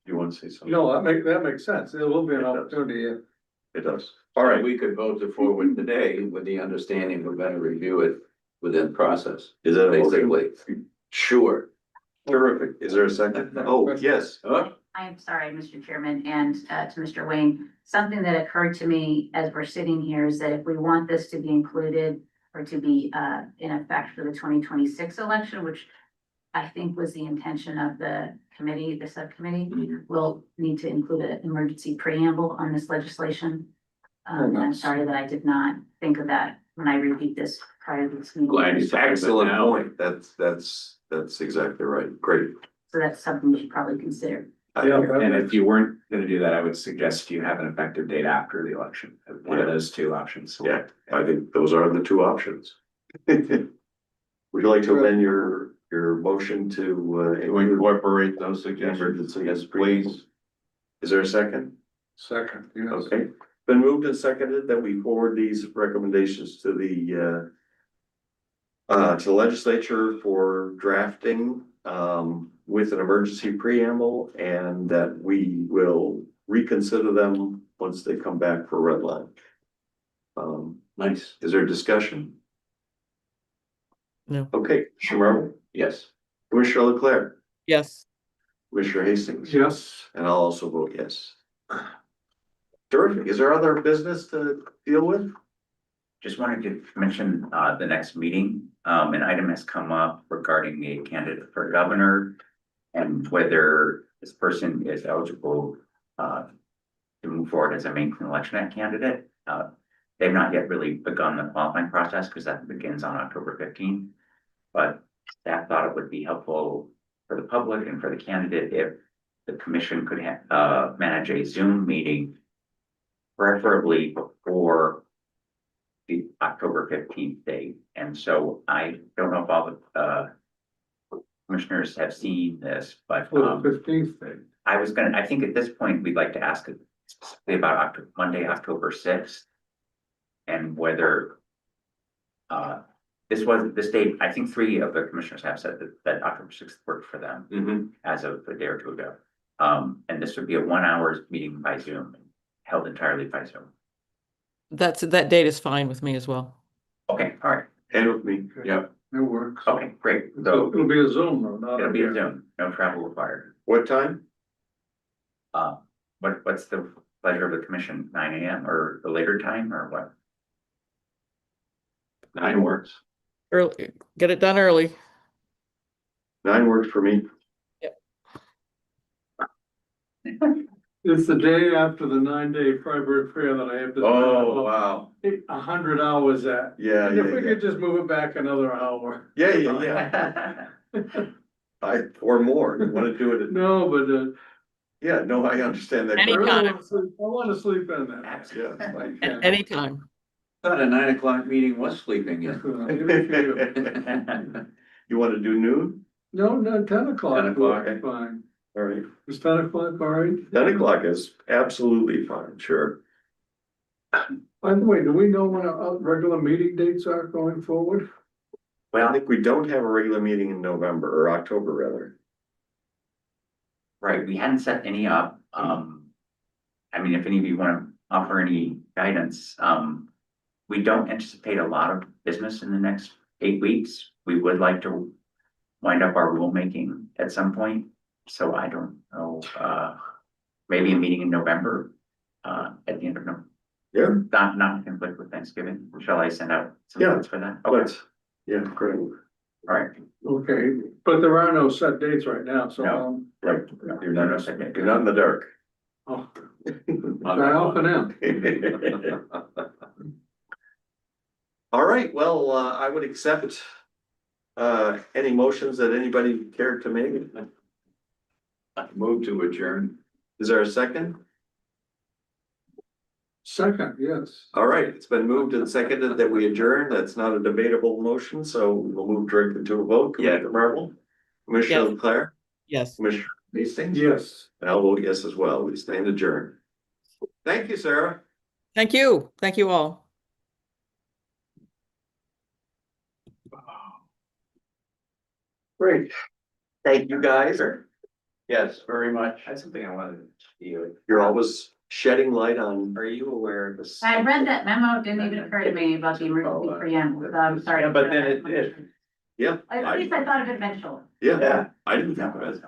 You want to say something? No, that makes sense. There will be an It does. opportunity. It does. All All right, right, we could vote to forward today with the understanding we're gonna review it within process. is that a motion? Basically, sure. Terrific. Is there a second? Oh, yes. Huh? I'm sorry, Mr. Chairman, and to Mr. Wayne, something that occurred to me as we're sitting here is that if we want this to be included or to be in effect for the 2026 election, which I think was the intention of the committee, the subcommittee, we'll need to include an emergency preamble on this legislation. And I'm sorry that I did not think of that when I reviewed this prior to this meeting. Glad you said it Excellent now. point. That's exactly right. Great. So that's something we should probably consider. Yeah, And if you weren't gonna do that, I would suggest you have an effective date after the election, one of Yeah. those 2 options. Yeah, I think those are the 2 options. Would you like to amend your motion to Incorporate those suggestions. emergency, yes, please? Is there a second? Second, yes. Okay, been moved and seconded that we forward these recommendations to the to the legislature for drafting, with an emergency preamble, and that we will reconsider them once they come back for red line. Nice. Is there discussion? No. Okay, Commissioner Marvel, Yes. Commissioner Leclerc, Yes. Commissioner Hastings. Yes. And I'll also vote yes. Terrific. Is there other business to deal with? Just wanted to mention, the next meeting, an item has come up regarding a candidate for governor. And whether this person is eligible, to move forward as a Maine Clean Election Act candidate. They've not yet really begun the qualifying process because that begins on October 15th. But staff thought it would be helpful for the public and for the candidate if the commission could manage a Zoom meeting, preferably before the October 15th date. And so I don't know if all the commissioners have seen this, but For the 15th day. I think at this point, we'd like to ask specifically about Monday, October 6th. And whether this date, I think 3 of the commissioners have said that October 6th worked for them as of a day or two ago. And this would be a 1-hour meeting by Zoom, held entirely by Zoom. That date is fine with me as well. Okay, all right. And with me. Yep. It works. Okay, great. So So it'll be a Zoom though, not. it'll be a Zoom, no travel required. What time? What's the pleasure of the commission? 9 AM or the later time or what? 9 works. Early, get it done early. 9 works for me. It's the day after the 9-day Freiburg Fair that I have to. Oh, wow. 100 hours at. Yeah, And if yeah, we yeah. could just move it back another hour. Yeah. Or more. You want to do it? No, but, Yeah, no, I understand that. I really Anytime. want to sleep in that. Absolutely. Yeah. I can. Anytime. Thought a 9 o'clock meeting was sleeping in. You want to do noon? No, 10 o'clock. 10 o'clock. would be Fine. All right. Is 10 o'clock all right? 10 o'clock is absolutely fine, sure. By the way, do we know when our regular meeting dates are going forward? I think we don't have a regular meeting in November or October rather. Right, we hadn't set any up. I mean, if any of you want to offer any guidance, we don't anticipate a lot of business in the next 8 weeks. We would like to wind up our rulemaking at some point. So I don't know, maybe a meeting in November, at the end of November. Yeah. Not in conflict with Thanksgiving. Shall I send out some Yeah, notes for that? Okay, But, yeah, great. all right. Okay, but there are no set dates right now, so. No. Right. You're No, not, second. you're not in the dark. Oh, I often am. All right, well, I would accept any motions that anybody cared to make. Move to adjourn. Is there a second? Second, yes. All right, it's been moved and seconded that we adjourn. That's not a debatable motion, so we'll move directly to a vote. Yeah. Commissioner Marvel, Commissioner Yes. Leclerc, Yes. Commissioner Hastings. Yes. And I'll vote yes as well. We stand adjourned. Thank you, Sarah. Thank you. Thank you all. Great. Thank you, guys. Yes, very much. I had something I wanted to you. You're always shedding light on. Are you aware of this? I read that memo, it didn't even occur to me about the emergency preamble, so I'm sorry. Yeah, but then it, Yeah, At least I thought of it eventually. yeah, I didn't think of it.